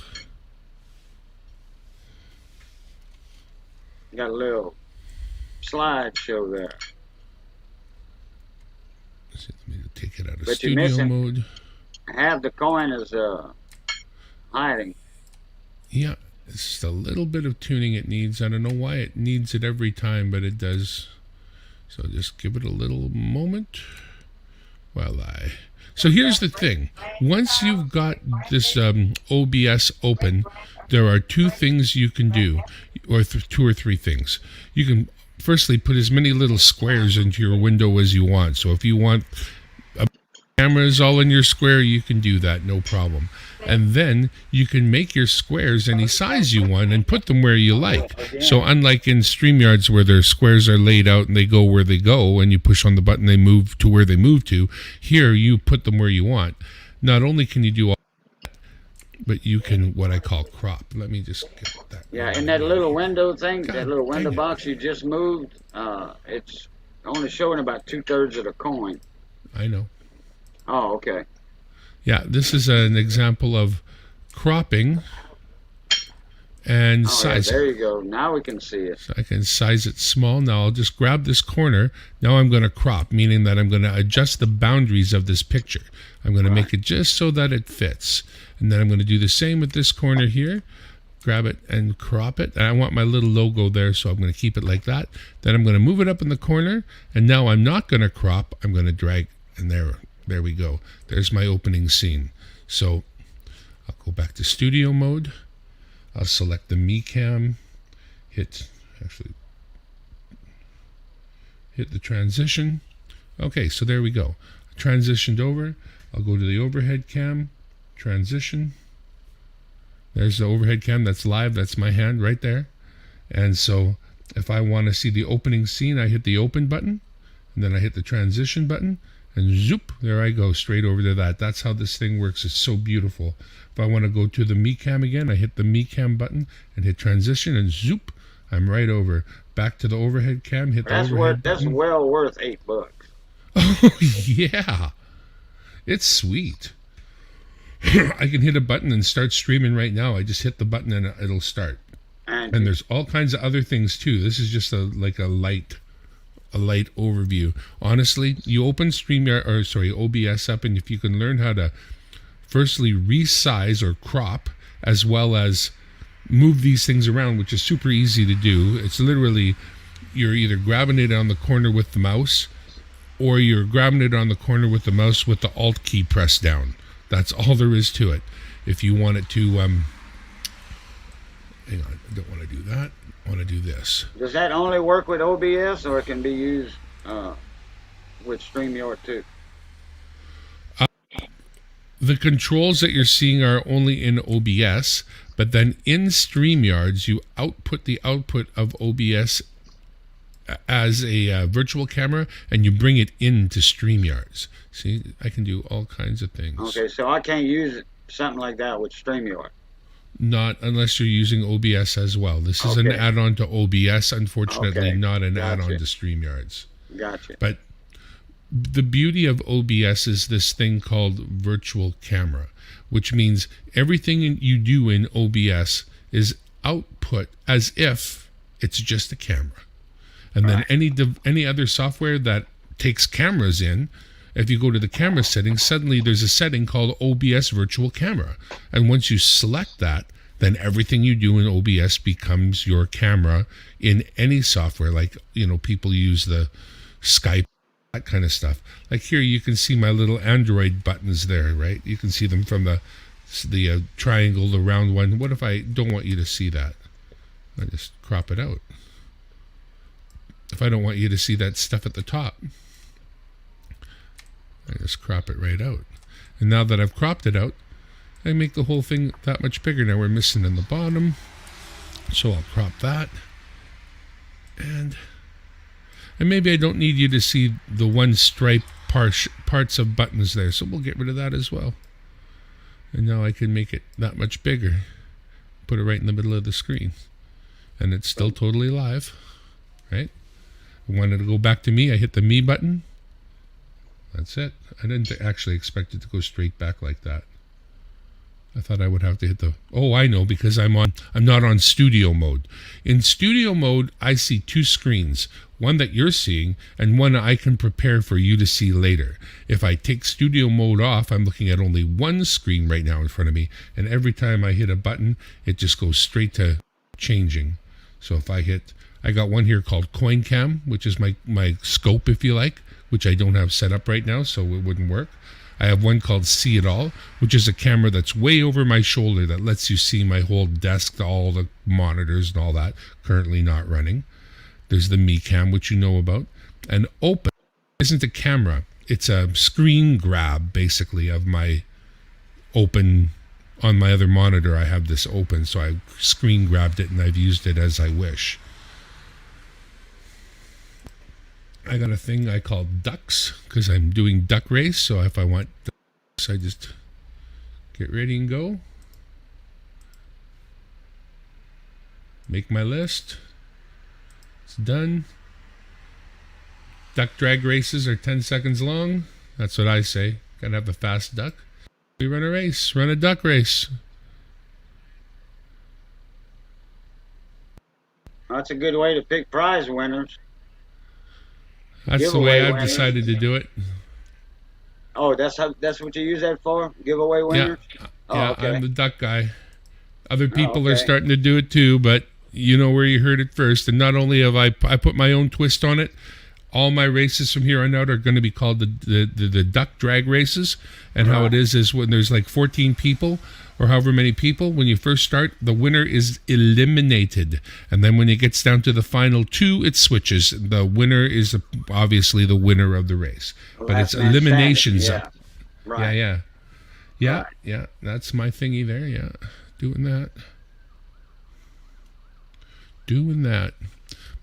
Got a little slideshow there. Let me take it out of But you're studio missing- mode. Half the coin is hiding. Yeah, it's just a little bit of tuning it needs. I don't know why it needs it every time, but it does. So just give it a little moment. So here's the thing. Once you've got this OBS open, there are two things you can do, or two or three things. You can firstly put as many little squares into your window as you want. So if you want cameras all in your square, you can do that, no problem. And then you can make your squares any size you want and put them where you like. So unlike in StreamYards where their squares are laid out and they go where they go, and you push on the button, they move to where they move to, here you put them where you want. Not only can you do all that, but you can what I call crop. Let me just get that. Yeah, in that little window thing, God that little window dang it. box you just moved, it's only showing about 2/3 of the coin. I know. Oh, okay. Yeah, this is an example of cropping and Oh, yeah, sizing. there you go. Now we can see it. So I can size it small. Now I'll just grab this corner. Now I'm going to crop, meaning that I'm going to adjust the boundaries of this picture. I'm going to make it just so that it fits. And then I'm going to do the same with this corner here. Grab it and crop it. And I want my little logo there, so I'm going to keep it like that. Then I'm going to move it up in the corner. And now I'm not going to crop. I'm going to drag, and there we go. There's my opening scene. So I'll go back to studio mode. I'll select the me cam, hit the transition. Okay, so there we go. Transitioned over. I'll go to the overhead cam, transition. There's the overhead cam that's live. That's my hand right there. And so if I want to see the opening scene, I hit the open button, and then I hit the transition button, and zoop, there I go, straight over to that. That's how this thing works. It's so beautiful. If I want to go to the me cam again, I hit the me cam button and hit transition, and zoop, I'm right over. Back to the overhead cam, hit the overhead That's button. well worth $8. Oh, yeah. It's sweet. I can hit a button and start streaming right now. I just hit the button and it'll start. And there's all kinds of other things too. This is just a light overview. Honestly, you open OBS up, and if you can learn how to firstly resize or crop, as well as move these things around, which is super easy to do. It's literally, you're either grabbing it on the corner with the mouse, or you're grabbing it on the corner with the mouse with the Alt key pressed down. That's all there is to it. If you want it to, hang on, I don't want to do that. I want to do this. Does that only work with OBS, or it can be used with StreamYard too? The controls that you're seeing are only in OBS, but then in StreamYards, you output the output of OBS as a virtual camera, and you bring it into StreamYards. See, I can do all kinds of things. Okay, so I can't use something like that with StreamYard. Not unless you're using OBS as well. This is an Okay. add-on to OBS, unfortunately, Okay, not an gotcha. add-on to StreamYards. Gotcha. But the beauty of OBS is this thing called virtual camera, which means everything you do in OBS is output as if it's just a camera. And then any other software that takes cameras in, if you go to the camera settings, suddenly there's a setting called OBS Virtual Camera. And once you select that, then everything you do in OBS becomes your camera in any software. Like, people use the Skype, that kind of stuff. Like here, you can see my little Android buttons there, right? You can see them from the triangle, the round one. What if I don't want you to see that? I just crop it out. If I don't want you to see that stuff at the top, I just crop it right out. And now that I've cropped it out, I make the whole thing that much bigger. Now we're missing in the bottom, so I'll crop that. And maybe I don't need you to see the one stripe parts of buttons there, so we'll get rid of that as well. And now I can make it that much bigger. Put it right in the middle of the screen. And it's still totally live, right? I wanted to go back to me, I hit the me button. That's it. I didn't actually expect it to go straight back like that. I thought I would have to hit the... Oh, I know, because I'm not on studio mode. In studio mode, I see two screens. One that you're seeing, and one I can prepare for you to see later. If I take studio mode off, I'm looking at only one screen right now in front of me, and every time I hit a button, it just goes straight to changing. So if I hit... I got one here called Coin Cam, which is my scope, if you like, which I don't have set up right now, so it wouldn't work. I have one called See It All, which is a camera that's way over my shoulder that lets you see my whole desk, all the monitors and all that, currently not running. There's the Me Cam, which you know about. And Open isn't a camera. It's a screen grab, basically, of my Open. On my other monitor, I have this open, so I screen grabbed it and I've used it as I wish. I got a thing I call ducks because I'm doing duck race. So if I want ducks, I just get ready and go. Make my list. It's done. Duck drag races are 10 seconds long. That's what I say. Gotta have a fast duck. We run a race. Run a duck race. That's a good way to pick prize winners. That's the way I've decided to do it. Oh, that's what you use that for? Giveaway winners? Yeah, Oh, yeah, okay. I'm the duck guy. Other people are okay. starting to do it too, but you know where you heard it first. And not only have I put my own twist on it, all my races from here on out are going to be called the duck drag races. And how it is when there's like 14 people or however many people, when you first start, the winner is eliminated. And then when it gets down to the final two, it switches. The winner is obviously the winner of the race. Well, but it's that's eliminations. yeah. Right. Yeah. Right. Yeah. That's my thingy there. Yeah. Doing that.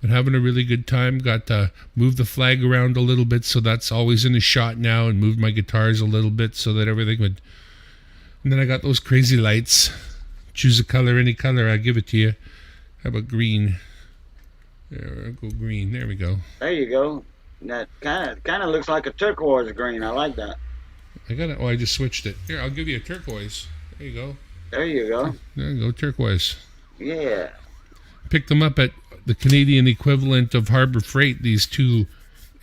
But having a really good time. Got to move the flag around a little bit, so that's always in the shot now, and moved my guitars a little bit so that everything would... And then I got those crazy lights. Choose a color, any color, I'll give it to you. How about green? There, I'll go green. There we go. There you go. That kind of looks like a turquoise green. I like that. I got it. Oh, I just switched it. Here, I'll give you a turquoise. There you go. There you go. There you go, turquoise. Yeah. Picked them up at the Canadian equivalent of Harbor Freight, these two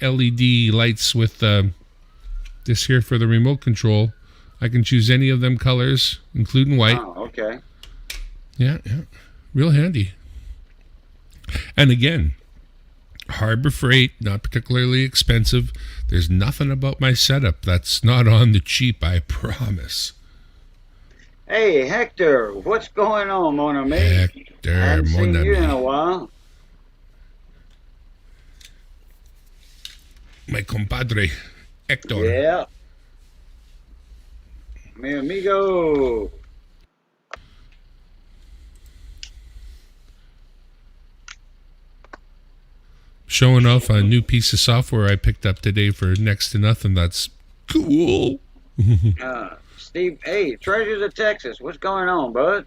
LED lights with this here for the remote control. I can choose any of them colors, including white. Oh, okay. Yeah. Real handy. And again, Harbor Freight, not particularly expensive. There's nothing about my setup that's not on the cheap, I promise. Hey, Hector, what's going on, mon ami? Hector, I haven't mon seen you in a ami. while. My compadre, Hector. Yeah. Mi amigo. showing off a new piece of software I picked up today for next to nothing. That's cool. Steve, hey, Treasures of Texas, what's going on, bud?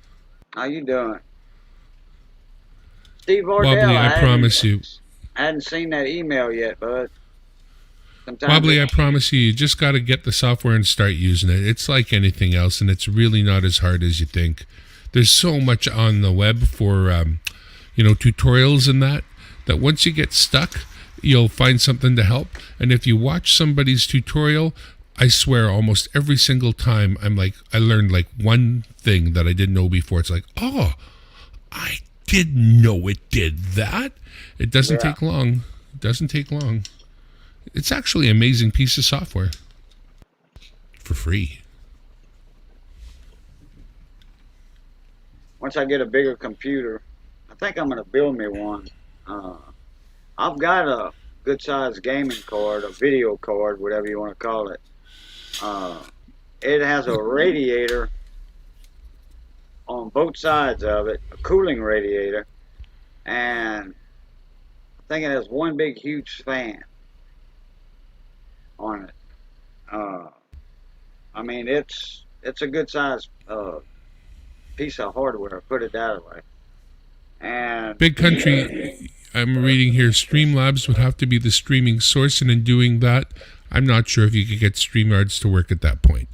How you doing? Steve Wardell, Wobbly, I promise you. I hadn't seen that email yet, bud. Sometimes Wobbly, I promise you just got to get the software and start using it. It's like anything else, and it's really not as hard as you think. There's so much on the web for, tutorials and that once you get stuck, you'll find something to help. And if you watch somebody's tutorial, I swear almost every single time I learned like one thing that I didn't know before. It's like, oh, I didn't know it did that. It doesn't take long. It doesn't take long. It's actually an amazing piece of software for free. Once I get a bigger computer, I think I'm going to build me one. I've got a good-sized gaming card, a video card, whatever you want to call it. It has a radiator on both sides of it, a cooling radiator, and I think it has one big, huge fan on it. I mean, it's a good-sized piece of hardware, put it that way. And Big Country, I'm reading here, Streamlabs would have to be the streaming source, and in doing that, I'm not sure if you could get StreamYards to work at that point.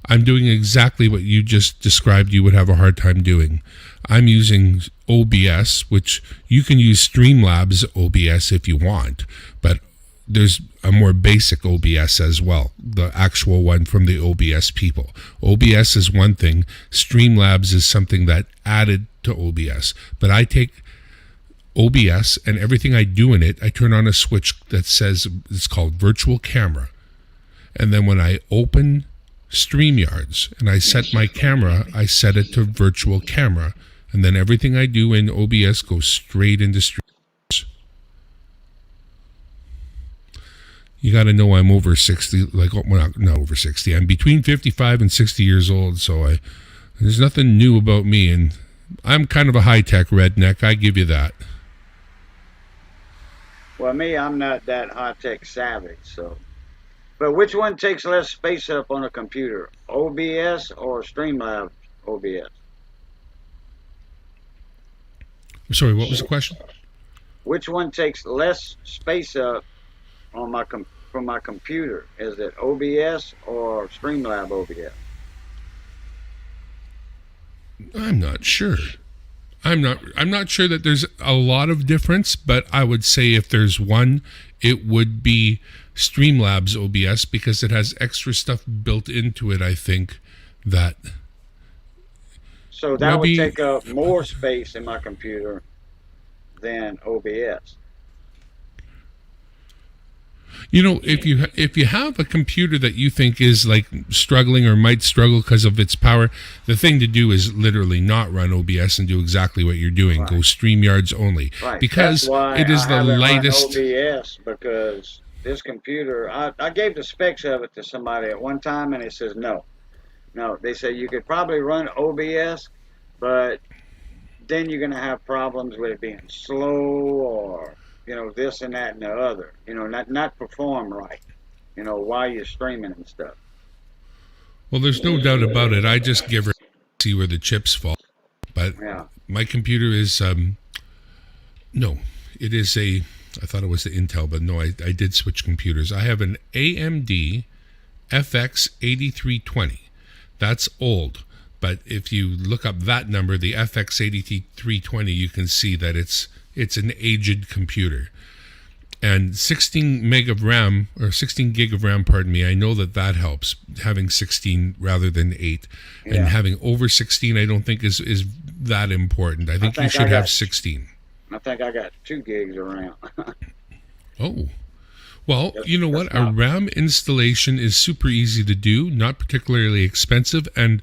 I'm doing exactly what you just described you would have a hard time doing. I'm using OBS, which you can use Streamlabs OBS if you want, but there's a more basic OBS as well, the actual one from the OBS people. OBS is one thing. Streamlabs is something that added to OBS. But I take OBS and everything I do in it, I turn on a switch that says, it's called virtual camera. And then when I open StreamYards and I set my camera, I set it to virtual camera. And then everything I do in OBS goes straight into StreamYards. You got to know I'm over 60, not over 60. I'm between 55 and 60 years old, so there's nothing new about me, and I'm kind of a high-tech redneck, I give you that. Well, me, I'm not that high-tech savvy, so. But which one takes less space up on a computer, OBS or Streamlabs OBS? I'm sorry, what was the question? Which one takes less space up on from my computer? Is it OBS or Streamlab OBS? I'm not sure. I'm not sure that there's a lot of difference, but I would say if there's one, it would be Streamlabs OBS because it has extra stuff built into it, I think, that. So that would take up more space in my computer than OBS. You know, if you have a computer that you think is like struggling or might struggle because of its power, the thing to do is literally not run OBS and do exactly what you're doing. Right. Go StreamYards only. Right. Because it is the lightest. OBS because this computer, I gave the specs of it to somebody at one time and it says no. No, they say you could probably run OBS, but then you're going to have problems with it being slow or this and that and the other, not perform right, while you're streaming and stuff. Well, there's no doubt about it. I just give her see where the chips fall. But my computer is, no, it is I thought it was the Intel, but no, I did switch computers. I have an AMD FX 8320. That's old. But if you look up that number, the FX 8320, you can see that it's an aged computer. And 16 gig of RAM, pardon me, I know that helps, having 16 rather than 8. Yeah. And having over 16 I don't think is that important. I think you should have 16. I think I got 2 gigs of RAM. Oh. Well, you know what? A RAM installation is super easy to do, not particularly expensive, and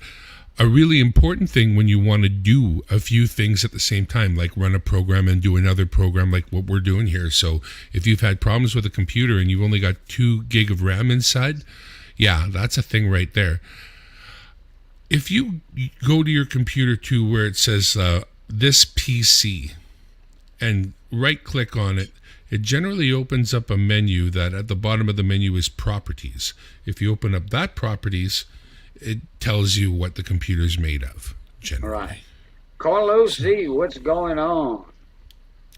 a really important thing when you want to do a few things at the same time, like run a program and do another program like what we're doing here. So if you've had problems with a computer and you've only got 2 gig of RAM inside, yeah, that's a thing right there. If you go to your computer to where it says this PC and right-click on it, it generally opens up a menu that at the bottom of the menu is properties. If you open up that properties, it tells you what the computer's made of, generally. Right. Carlos Z, what's going on?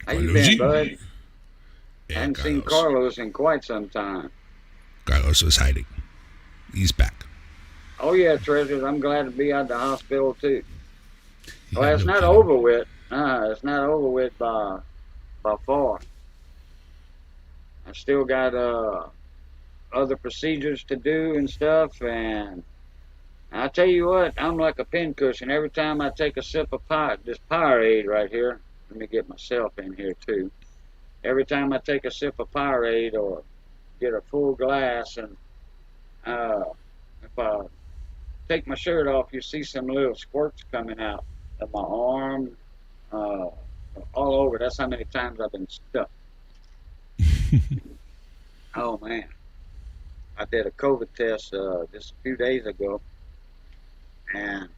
How you been, bud? Yeah, Hadn't seen Carlos in quite some time. Carlos was hiding. He's back. Oh yeah, Treasures. I'm glad to be at the hospital too. Yeah, Well, it's no not kidding. over with. It's not over with by far. I still got other procedures to do and stuff, and I tell you what, I'm like a pincushion. Every time I take a sip of this Powerade right here, let me get myself in here too. Every time I take a sip of Powerade or get a full glass, and if I take my shirt off, you see some little squirts coming out of my arm, all over. That's how many times I've been stuck. Oh man, I did a COVID test just a few days ago, and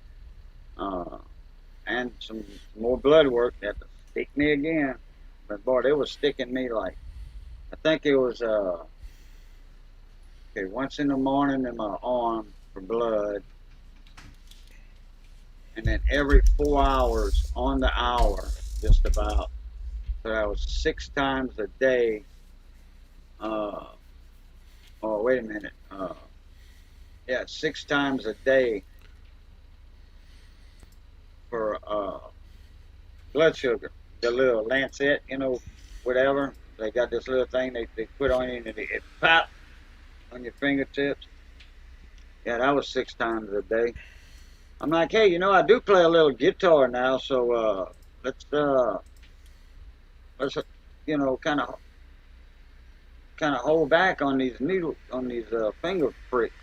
some more blood work that to stick me again. But boy, they was sticking me like, I think it was once in the morning in my arm for blood, and then every 4 hours on the hour, just about. So that was 6 times a day. Oh, wait a minute. 6 times a day for blood sugar. The little lancet, whatever. They got this little thing they put on you, and it pop on your fingertips. Yeah, that was 6 times a day. I'm like, hey, I do play a little guitar now, so let's kind of hold back on these finger pricks.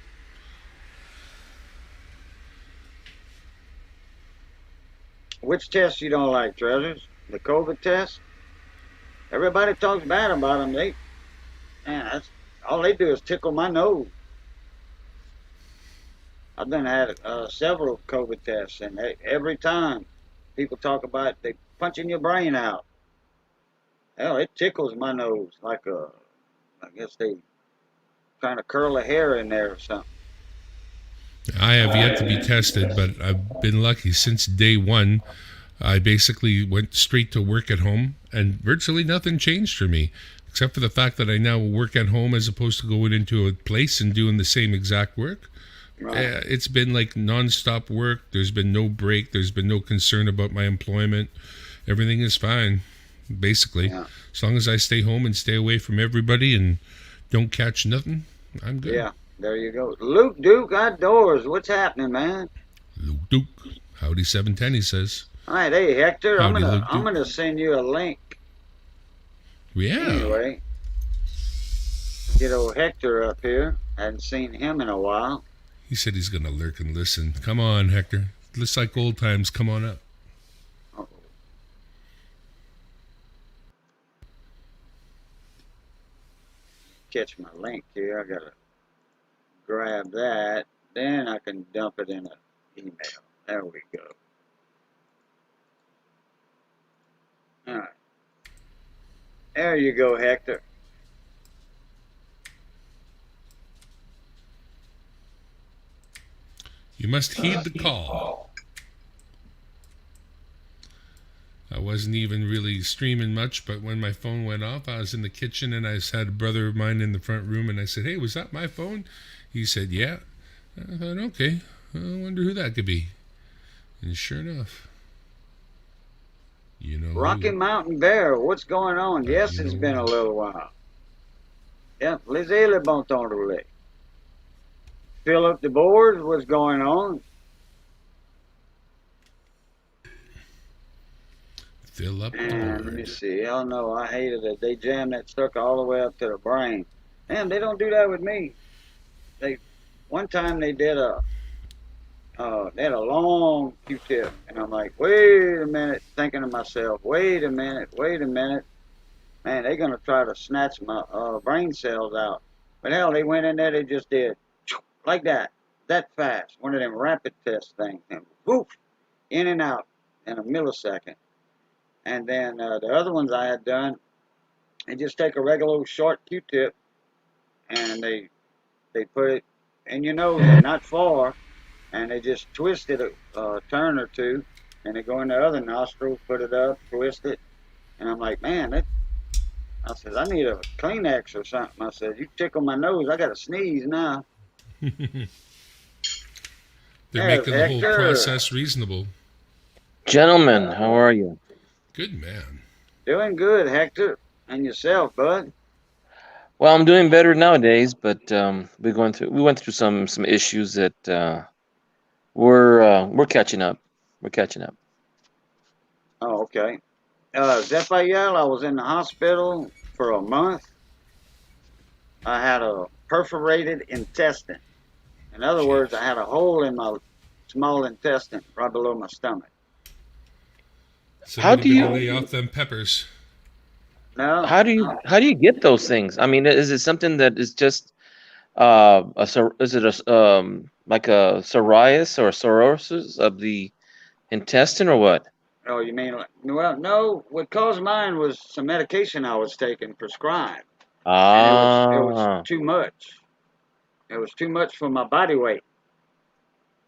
Which test you don't like, Treasures? The COVID test? Everybody talks bad about them. That's all they do is tickle my nose. I've been had several COVID tests, and every time people talk about they punching your brain out. Hell, it tickles my nose like I guess they trying to curl a hair in there or something. I have yet to be tested, but I've been lucky since day one. I basically went straight to work at home, and virtually nothing changed for me, except for the fact that I now work at home as opposed to going into a place and doing the same exact work. Right. It's been like nonstop work. There's been no break. There's been no concern about my employment. Everything is fine, basically. Yeah. As long as I stay home and stay away from everybody and don't catch nothing, I'm good. Yeah, there you go. Luke Duke Outdoors, what's happening, man? Luke Duke. Howdy 710, he says. All right, hey Hector, Howdy, Luke I'm Duke. gonna send you a link. Yeah. Anyway, get old Hector up here. Hadn't seen him in a while. He said he's going to lurk and listen. Come on, Hector. Looks like old times. Come on up. Uh-oh. Catch my link here. I gotta grab that. Then I can dump it in an email. There we go. All right. There you go, Hector. You must heed the call. I wasn't even really streaming much, but when my phone went off, I was in the kitchen and I had a brother of mine in the front room and I said, hey, was that my phone? He said, yeah. I thought, okay, I wonder who that could be. And sure enough, Rocky who. Mountain Bear, what's going on? Yes, it's been a little while. Yeah, les le bon temps roulé. Fill up the boards, what's going on? Fill up the And board. let me see. Hell no, I hated it. They jammed that sucker all the way up to the brain. Damn, they don't do that with me. One time they did a long Q-tip, and I'm like, wait a minute, thinking to myself, wait a minute, man, they're gonna try to snatch my brain cells out. But hell, they went in there, they just did like that fast, one of them rapid test things, and woof, in and out in a millisecond. And then the other ones I had done, they just take a regular old short Q-tip and they put it in your nose and not far, and they just twist it a turn or two, and they go in the other nostril, put it up, twist it, and I'm like, man, I said, I need a Kleenex or something. I said, you tickle my nose, I got to sneeze now. They're There's making the whole Hector. process reasonable. Gentlemen, how are you? Good man. Doing good, Hector, and yourself, bud. Well, I'm doing better nowadays, but we went through some issues that we're catching up. We're catching up. Oh, okay. Zephyel, I was in the hospital for a month. I had a perforated intestine. In other words, I had a hole in my small intestine right below my stomach. How do you lay off them peppers? No, how do you get those things? I mean, is it something that is just is it like a psoriasis or cirrhosis of the intestine or what? oh, you mean, well, no, what caused mine was some medication I was taking prescribed. And it was Ah, too much. It was too much for my body weight.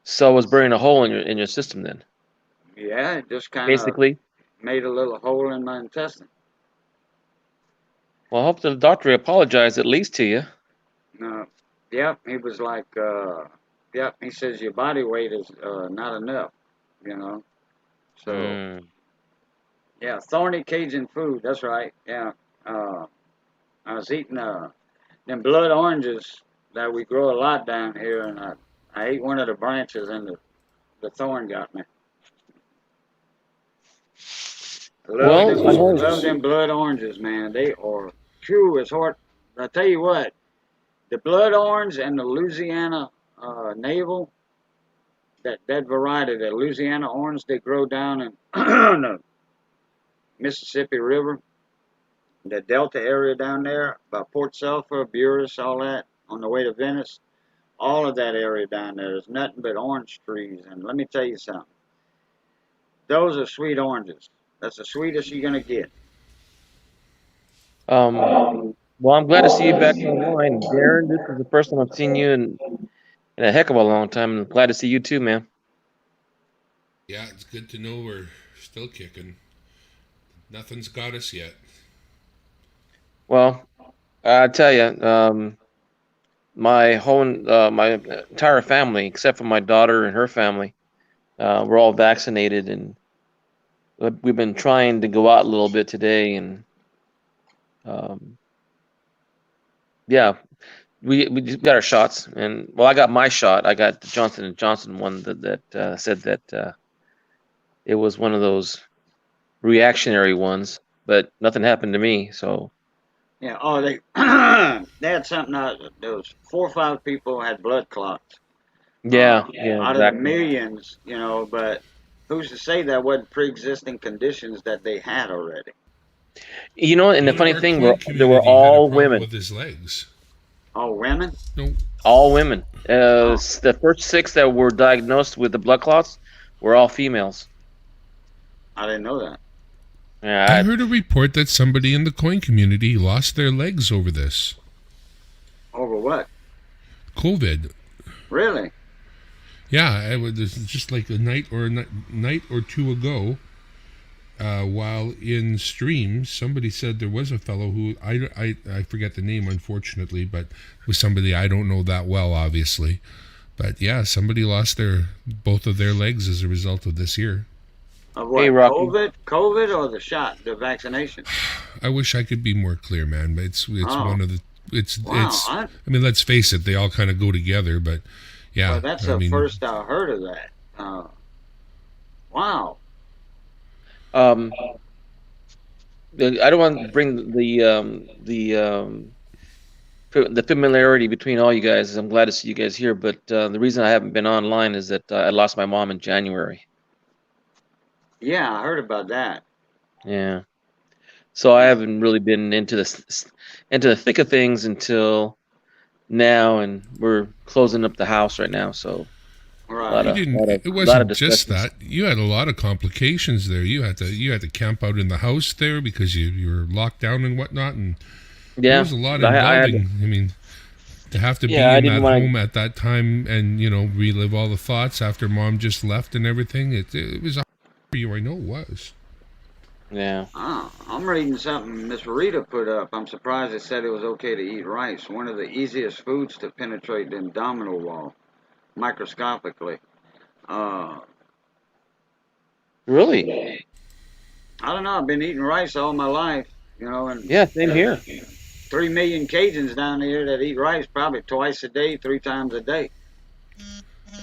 so it was burning a hole in your system then, Yeah, it just kind of basically. made a little hole in my intestine. Well, I hope the doctor apologized at least to you. No, yep, he was like, yep, he says your body weight is not enough, you know. So, Mm. yeah, thorny Cajun food, that's right, yeah. I was eating them blood oranges that we grow a lot down here, and I ate one of the branches, and the thorn got me. Well, I know. Love them blood oranges, man. They are true as hard. I tell you what, the blood orange and the Louisiana navel, that variety, the Louisiana orange, they grow down in the Mississippi River, the Delta area down there, by Port Sulphur, Buras, all that, on the way to Venice. All of that area down there is nothing but orange trees. And let me tell you something. Those are sweet oranges. That's the sweetest you're going to get. Well, I'm glad to see you back online, Darren. This is the first time I've seen you in a heck of a long time. I'm glad to see you too, man. Yeah, it's good to know we're still kicking. Nothing's got us yet. Well, I tell you, my entire family, except for my daughter and her family, we're all vaccinated, and we've been trying to go out a little bit today, and yeah, we just got our shots, and well, I got my shot. I got the Johnson & Johnson one that said that it was one of those reactionary ones, but nothing happened to me. So Yeah. Oh, they they had something out. There was 4 or 5 people had blood clots. yeah, Out of the exactly. millions, you know. But who's to say that wasn't pre-existing conditions that they had already? You know, and the One of funny our thing, Queen they were community had a all problem women, with his legs. All women? No, all women. Oh, The first 6 that were diagnosed with the blood clots were all females. I didn't know that. I Yeah, heard a report that somebody in the coin community lost their legs over this. Over what? COVID. Really? Yeah, it was just like a night or two ago. While in streams, somebody said there was a fellow who I forget the name, unfortunately, but was somebody I don't know that well, obviously. But yeah, somebody lost both of their legs as a result of this year. Of what? Hey, Rocky. COVID or the shot, the vaccination? I wish I could be more clear, man, but it's Oh. one of the it's Wow. it's. I mean, let's face it, they all kind of go together. But yeah, Well, that's I the mean, first I heard of that. Wow. I don't want to bring the familiarity between all you guys. I'm glad to see you guys here, but the reason I haven't been online is that I lost my mom in January. Yeah, I heard about that. Yeah, so I haven't really been into the thick of things until now, and we're closing up the house right now. So Right. You didn't. It wasn't just that. You had a lot of complications there. You had to camp out in the house there because you were locked down and whatnot, and there was a lot involving. I mean, to have to be in that home at that time and relive all the thoughts after Mom just left and everything. It was hard for you. I know it was. Yeah. Oh, I'm reading something Miss Rita put up. I'm surprised it said it was okay to eat rice. One of the easiest foods to penetrate the abdominal wall, microscopically. Really? I don't know. I've been eating rice all my life, and Yeah, same here. 3 million Cajuns down here that eat rice probably twice a day, 3 times a day.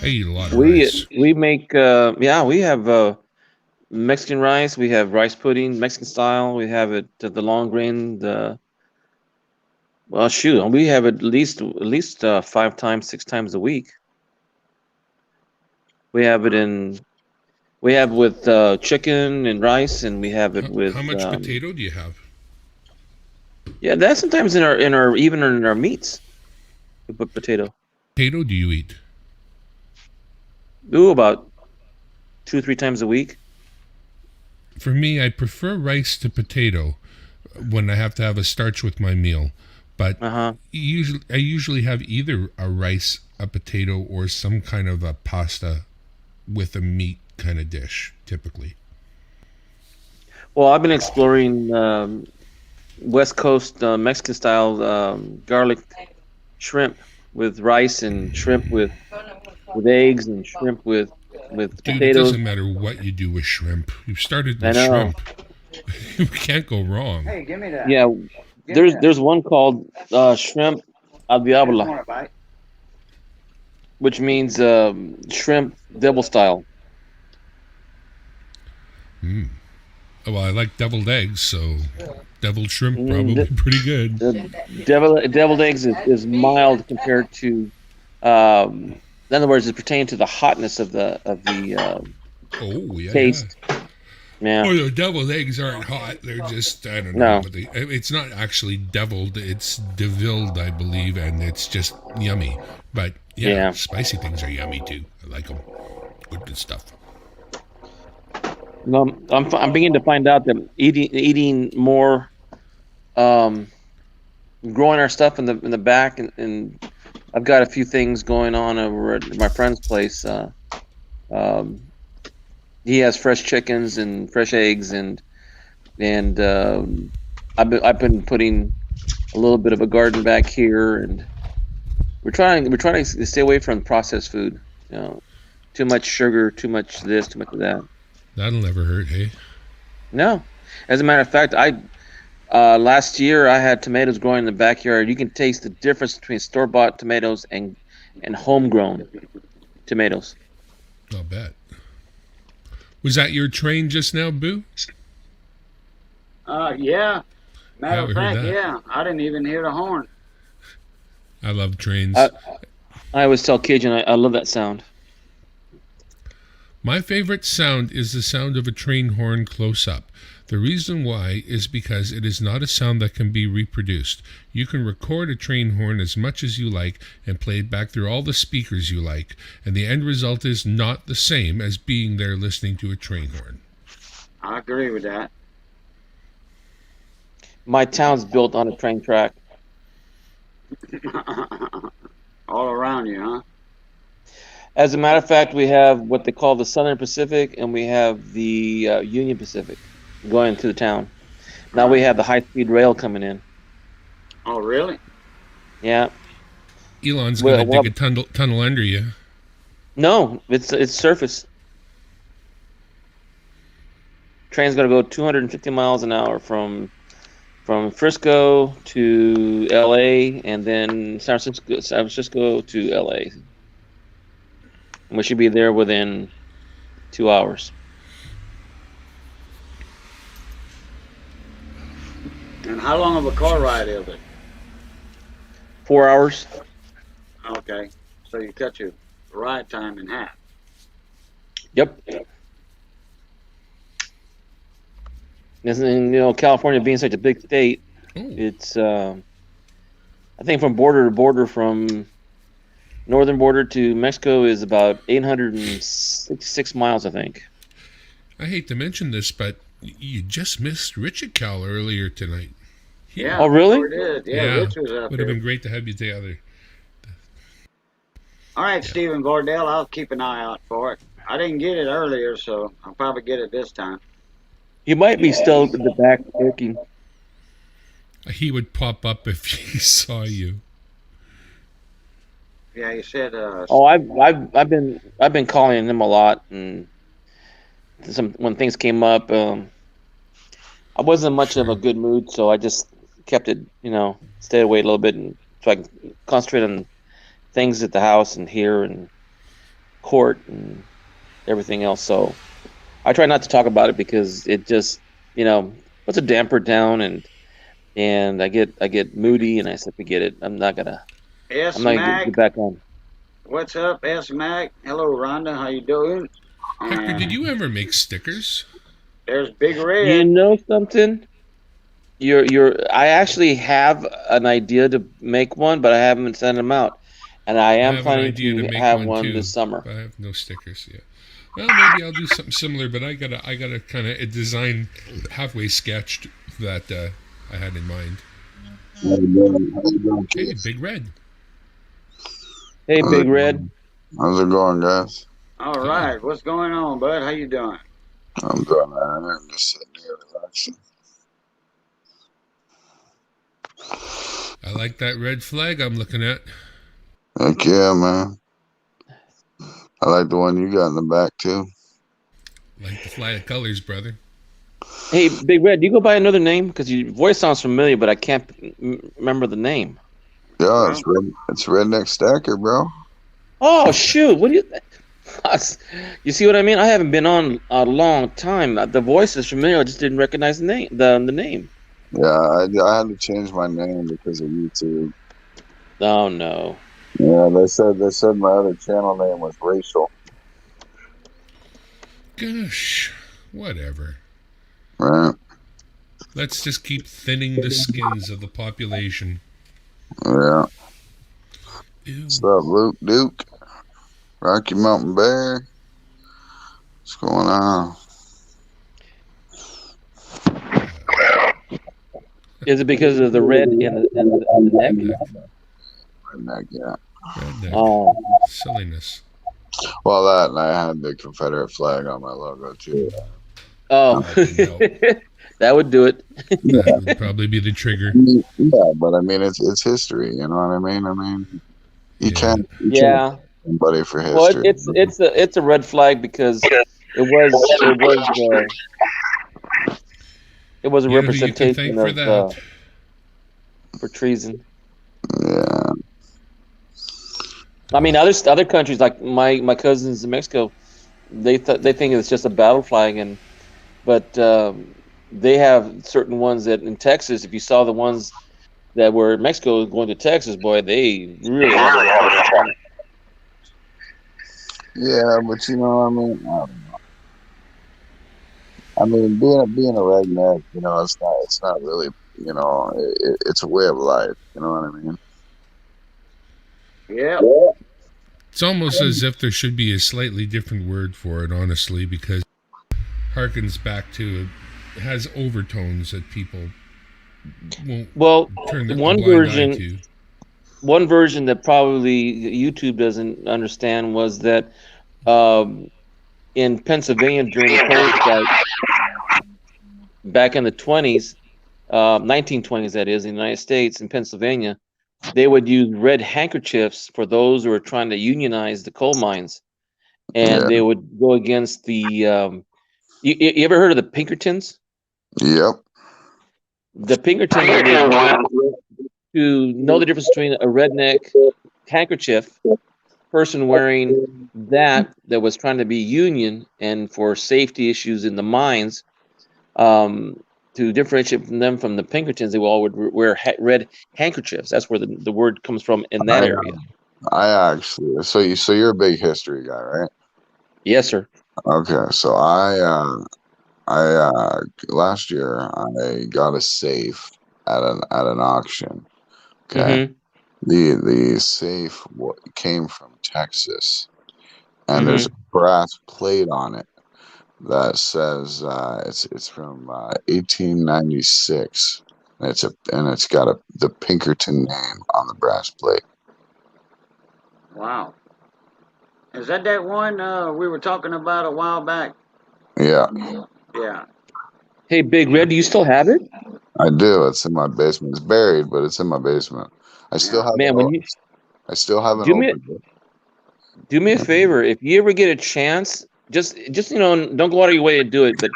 I eat a lot of rice. We make we have Mexican rice. We have rice pudding, Mexican style. We have it the long grain. We have it at least 5 times, 6 times a week. We have it with chicken and rice, and we have it with. How much potato do you have? Yeah, that's sometimes in our meats. We put potato. Potato do you eat? Ooh, about 2-3 times a week. For me, I prefer rice to potato when I have to have a starch with my meal. But I usually have either a rice, a potato, or some kind of a pasta with a meat kind of dish, typically. Well, I've been exploring West Coast Mexican style garlic shrimp with rice and shrimp with eggs and shrimp with potatoes. Dude, it doesn't matter what you do with shrimp. You've started with shrimp. You can't go wrong. Hey, give me that. Yeah, there's one called shrimp al diablo, which means shrimp devil style. Well, I like deviled eggs, so deviled shrimp probably pretty good. Deviled eggs is mild compared to, in other words, it pertains to the hotness of the taste. Yeah. Oh, the deviled eggs aren't hot. They're just, I don't know. No. It's not actually deviled. It's devilled, I believe, and it's just yummy. But, yeah, spicy things are yummy, too. I like them. Good stuff. No, I'm beginning to find out that eating more, growing our stuff in the back, and I've got a few things going on over at my friend's place. He has fresh chickens and fresh eggs, and I've been putting a little bit of a garden back here, and we're trying to stay away from processed food. Too much sugar, too much this, too much of that. That'll never hurt, hey? No. As a matter of fact, last year I had tomatoes growing in the backyard. You can taste the difference between store-bought tomatoes and homegrown tomatoes. I'll bet. Was that your train just now, Boo? Yeah. Matter of fact, yeah. I didn't even hear the horn. I love trains. I always tell Cajun I love that sound. My favorite sound is the sound of a train horn close up. The reason why is because it is not a sound that can be reproduced. You can record a train horn as much as you like and play it back through all the speakers you like, and the end result is not the same as being there listening to a train horn. I agree with that. My town's built on a train track. All around you, huh? As a matter of fact, we have what they call the Southern Pacific, and we have the Union Pacific going to the town. Now we have the high-speed rail coming in. Oh, really? Yeah. Elon's going to dig a tunnel under you. No, it's surface. Train's going to go 250 miles an hour from Frisco to L.A. and then San Francisco to L.A. We should be there within 2 hours. And how long of a car ride is it? 4 hours. Okay. So you cut your ride time in half. Yep. And, California being such a big state, it's, I think from border to border from northern border to Mexico is about 866 miles, I think. I hate to mention this, but you just missed Richard Cal earlier tonight. Yeah. Oh, really? Sure did. Yeah, Rich was up Would have there. been great to have you together. All right, Yeah. Stephen Vardell, I'll keep an eye out for it. I didn't get it earlier, so I'll probably get it this time. You might be still in the back lurking. He would pop up if he saw you. Yeah, you said. Oh, I've been calling him a lot, and when things came up, I wasn't much of a good mood, so I just kept it, stayed away a little bit, and so I can concentrate on things at the house and here and court and everything else. So I try not to talk about it because it just, puts a damper down, and I get moody, and I said, forget it. I'm not gonna get back on. What's up, S Mac? Hello, Rhonda. How you doing? Parker, did you ever make stickers? There's Big Red. You know something? I actually have an idea to make one, but I haven't sent them out, and I am planning to have one this summer. But I have no stickers yet. Well, maybe I'll do something similar, but I gotta kind of design halfway sketched that I had in mind. Hey, Big Red. Hey, Big Red. How's it going, guys? All right, what's going on, bud? How you doing? I'm doing all right. I'm just sitting here relaxing. I like that red flag I'm looking at. Heck yeah, man. I like the one you got in the back, too. Like the flag of colors, brother. Hey, Big Red, do you go by another name? Because your voice sounds familiar, but I can't remember the name. Yeah, it's Redneck Stacker, bro. Oh, shoot. What do you... You see what I mean? I haven't been on a long time. The voice is familiar. I just didn't recognize the name. The name. Yeah, I had to change my name because of YouTube. Oh, no. Yeah, they said my other channel name was racial. Gosh, whatever. Right. Let's just keep thinning the skins of the population. Yeah. Ew. What's up, Luke Duke? Rocky Mountain Bear? What's going on? Is it because of the red in the neck? Redneck, yeah. Redneck. Oh. Silliness. Well, that, and I had the Confederate flag on my logo, too. Oh. That would do it. That would probably be the trigger. Yeah, but I mean, it's history. You know what I mean? I mean, you can't. Yeah. Somebody for history. Well, it's a red flag because it was a representation of for treason. Yeah. I mean, other countries like my cousins in Mexico, they think it's just a battle flag, but they have certain ones that in Texas. If you saw the ones that were in Mexico going to Texas, boy, they really have it. Yeah, but you know, I mean, I don't know. I mean, being a redneck, you know, it's not really, you know, it's a way of life. You know what I mean? Yeah. It's almost as if there should be a slightly different word for it, honestly, because it harkens back to, it has overtones that people won't turn the blind eye to. One version that probably YouTube doesn't understand was that in Pennsylvania during the coal strike back in the 20s, 1920s, that is, in the United States, in Pennsylvania, they would use red handkerchiefs for those who were trying to unionize the coal mines. And they would go against the... you ever heard of the Pinkertons? Yep. The Pinkertons... to know the difference between a redneck handkerchief, person wearing that was trying to be union and for safety issues in the mines, to differentiate them from the Pinkertons, they all would wear red handkerchiefs. That's where the word comes from in that area. I actually, so you're a big history guy, right? Yes, sir. Okay, so I last year I got a safe at an auction. Okay. The safe came from Texas, and there's a Mm-hmm. brass plate on it that says it's from 1896. And it's got the Pinkerton name on the brass plate. Wow. Is that one we were talking about a while back? Yeah, Yeah. Hey, Big Red, do you still have it? I do. It's in my basement. It's buried, but it's in my basement. I still Yeah. haven't. Man, when you I still haven't do me opened it. do me a favor, if you ever get a chance, just don't go out of your way to do it, but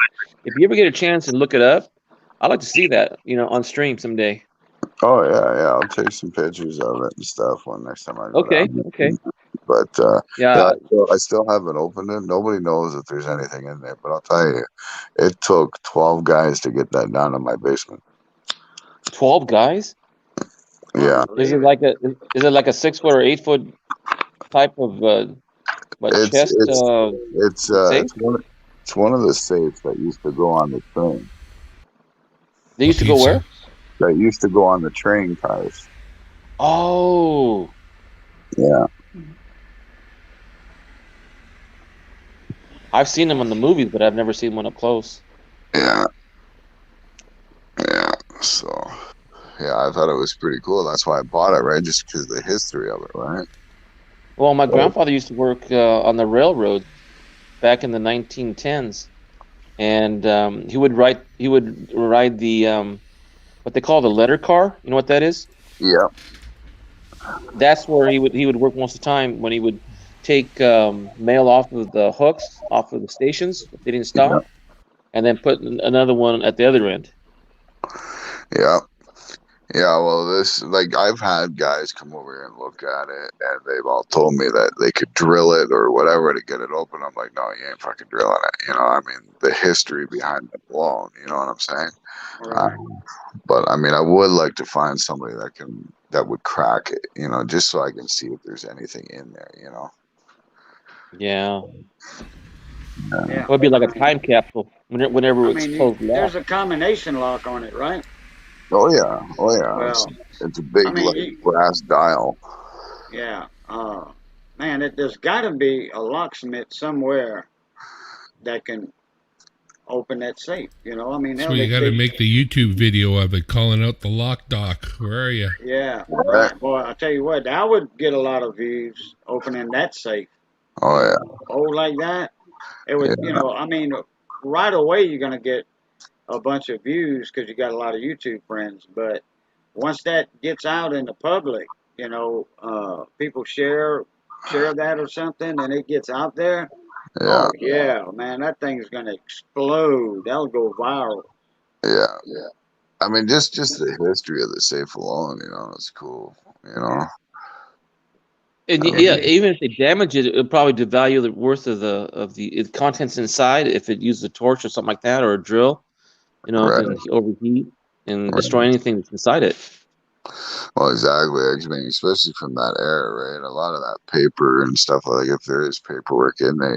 if you ever get a chance and look it up, I'd like to see that, on stream someday. Oh yeah. I'll take some pictures of it and stuff when next time I go Okay, down there. okay. But yeah, Yeah, I still haven't opened it. Nobody knows if there's anything in there. But I'll tell you, it took 12 guys to get that down in my basement. 12 guys? Yeah, Is it Believe it. like a is it like a 6 foot or 8 foot type of it's chest it's it's uh safe? it's one it's one of the safes that used to go on the train. They A used to go pizza. where? That used to go on the train cars. Oh, Yeah, I've seen them in the movies, but I've never seen one up close. yeah, yeah. So yeah, I thought it was pretty cool. That's why I bought it, right? Just because of the history of it, right? Well, my So, grandfather used to work on the railroad back in the 1910s, and he would ride the what they call the letter car. You know what that is? yeah, That's where he would work most of the time when he would take mail off of the hooks, off of the stations if they didn't yeah, stop, and then put another one at the other end. yeah. Yeah, well, like, I've had guys come over here and look at it, and they've all told me that they could drill it or whatever to get it open. I'm like, no, you ain't fucking drilling it. I mean, the history behind it alone, you know what I'm saying? Right. But I mean, I would like to find somebody that would crack it, just so I can see if there's anything in there. Yeah, Yeah. it would be like I a mean, time capsule whenever it's closed there's lock. a combination lock on it, right? Oh yeah, oh yeah. It's Well, it's a I big mean, like brass dial. yeah. Man, there's got to be a locksmith somewhere that can open that safe. I mean, So hell, you got to make the YouTube video of it, calling out the lock doc. Where are you? yeah, Right? right. Boy, I tell you what, I would get a lot of views opening that safe. Oh Old like that, it yeah, would, yeah, I mean, right away you're gonna get a bunch of views because you got a lot of YouTube friends. But once that gets out in the public, people share that or something, and it gets out there. yeah, Oh yeah, man, that thing's gonna explode. That'll go viral. yeah. I mean, just the history of the safe alone, it's cool. You know, And I yeah, mean, even if they damage it, it would probably devalue the worth of the contents inside if it used a torch or something like that or a drill. It right, can overheat and destroy right. anything that's inside it. Well, exactly. I mean, especially from that era, right? A lot of that paper and stuff, like if there is paperwork in there,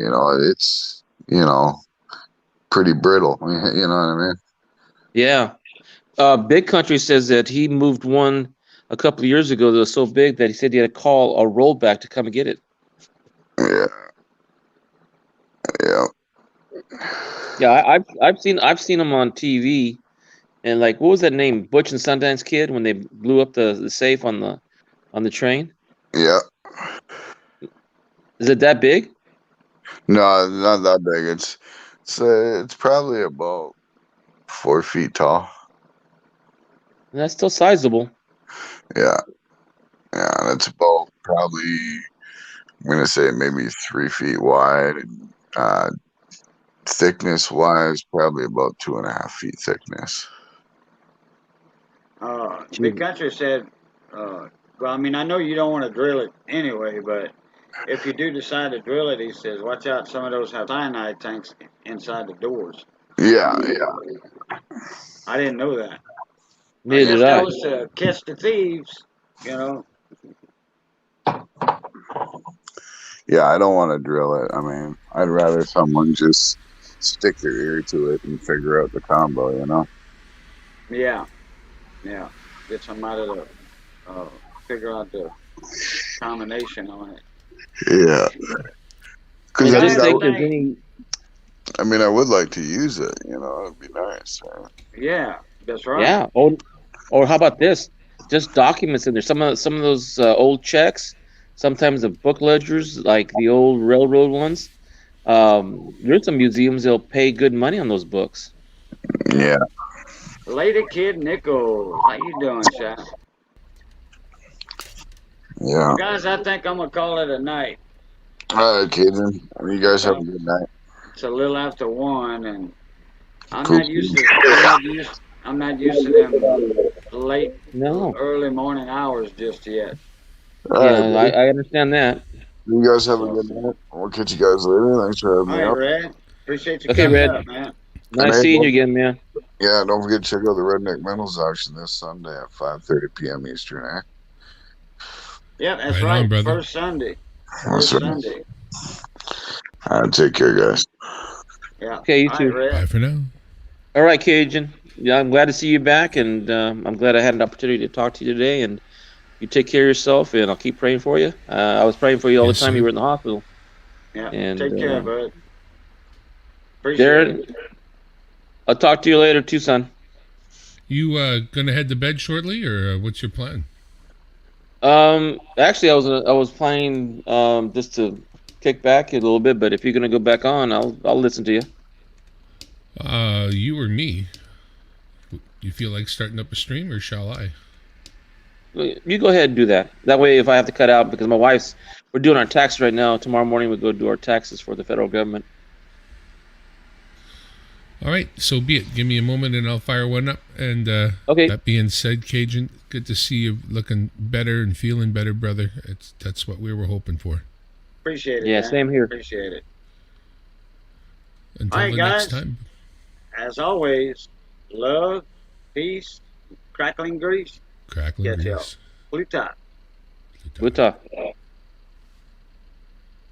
it's pretty brittle. You know what I mean? Yeah. Big Country says that he moved one a couple of years ago that was so big that he said he had to call a rollback to come and get it. Yeah, yeah, Yeah, I've seen him on TV, and like what was that name, Butch and Sundance Kid, when they blew up the safe on the train? yeah. Is it that big? No, not that big. It's probably about 4 feet tall. That's still sizable. Yeah, yeah, and it's about probably I'm gonna say maybe 3 feet wide. Thickness wise, probably about 2.5 feet thickness. Big Gee. Country said, well, I mean, I know you don't want to drill it anyway, but if you do decide to drill it, he says, watch out. Some of those have cyanide tanks inside the doors. Yeah, yeah, I didn't know that. I Neither guess did that I. was to catch the thieves. You know. yeah. I don't want to drill it. I mean, I'd rather someone just stick their ear to it and figure out the combo. Yeah, yeah. Get some out of the figure out the combination on it. Yeah. Because Well, Guys, just I think think- there's any. I mean, I would like to use it. You know, it'd be nice. Yeah, that's right. Yeah. Or how about this? Just documents in there. Some of those old checks. Sometimes the book ledgers, like the old railroad ones. There's some museums that'll pay good money on those books. Yeah. Lady Kid Nichols, how you doing, Shy? Yeah. Guys, I think I'm gonna call it a night. All right, Cajun. You guys have a good night. It's a little after 1, and I'm Cool. not used to. I'm not used to them late, No. early morning hours just yet. All Yeah, right, I understand that. you guys have a good night. We'll catch you guys later. Thanks for All having me right, up. Red. Appreciate you Okay, coming Red. up, man. Nice Hey, seeing bro. you again, man. Yeah, don't forget to check out the Redneck Metals auction this Sunday at 5:30 p.m. Eastern. Yeah, that's Right right. on, brother. First Sunday. That's First right. Sunday. All right, take care, guys. Yeah. Okay, you All too. right, Red. Bye for now. All right, Cajun. Yeah, I'm glad to see you back, and I'm glad I had an opportunity to talk to you today. And you take care of yourself, and I'll keep praying for you. I was praying for you all Yes, the time sir. you were in the hospital. Yeah. And Take care, bud. Appreciate Darren, it. I'll talk to you later too, son. You gonna head to bed shortly, or what's your plan? Actually, I was planning just to kick back a little bit, but if you're gonna go back on, I'll listen to you. You or me? You feel like starting up a stream, or shall I? You go ahead and do that. That way, if I have to cut out, because we're doing our tax right now. Tomorrow morning we go do our taxes for the federal government. All right, so be it. Give me a moment, and I'll fire one up. And Okay. that being said, Cajun, good to see you looking better and feeling better, brother. That's what we were hoping for. Appreciate it. Yeah, man. same here. Appreciate it. Until All right, the guys. next time. As always, love, peace, crackling grease. Crackling Catch y'all. grease. Pluta. Good talk.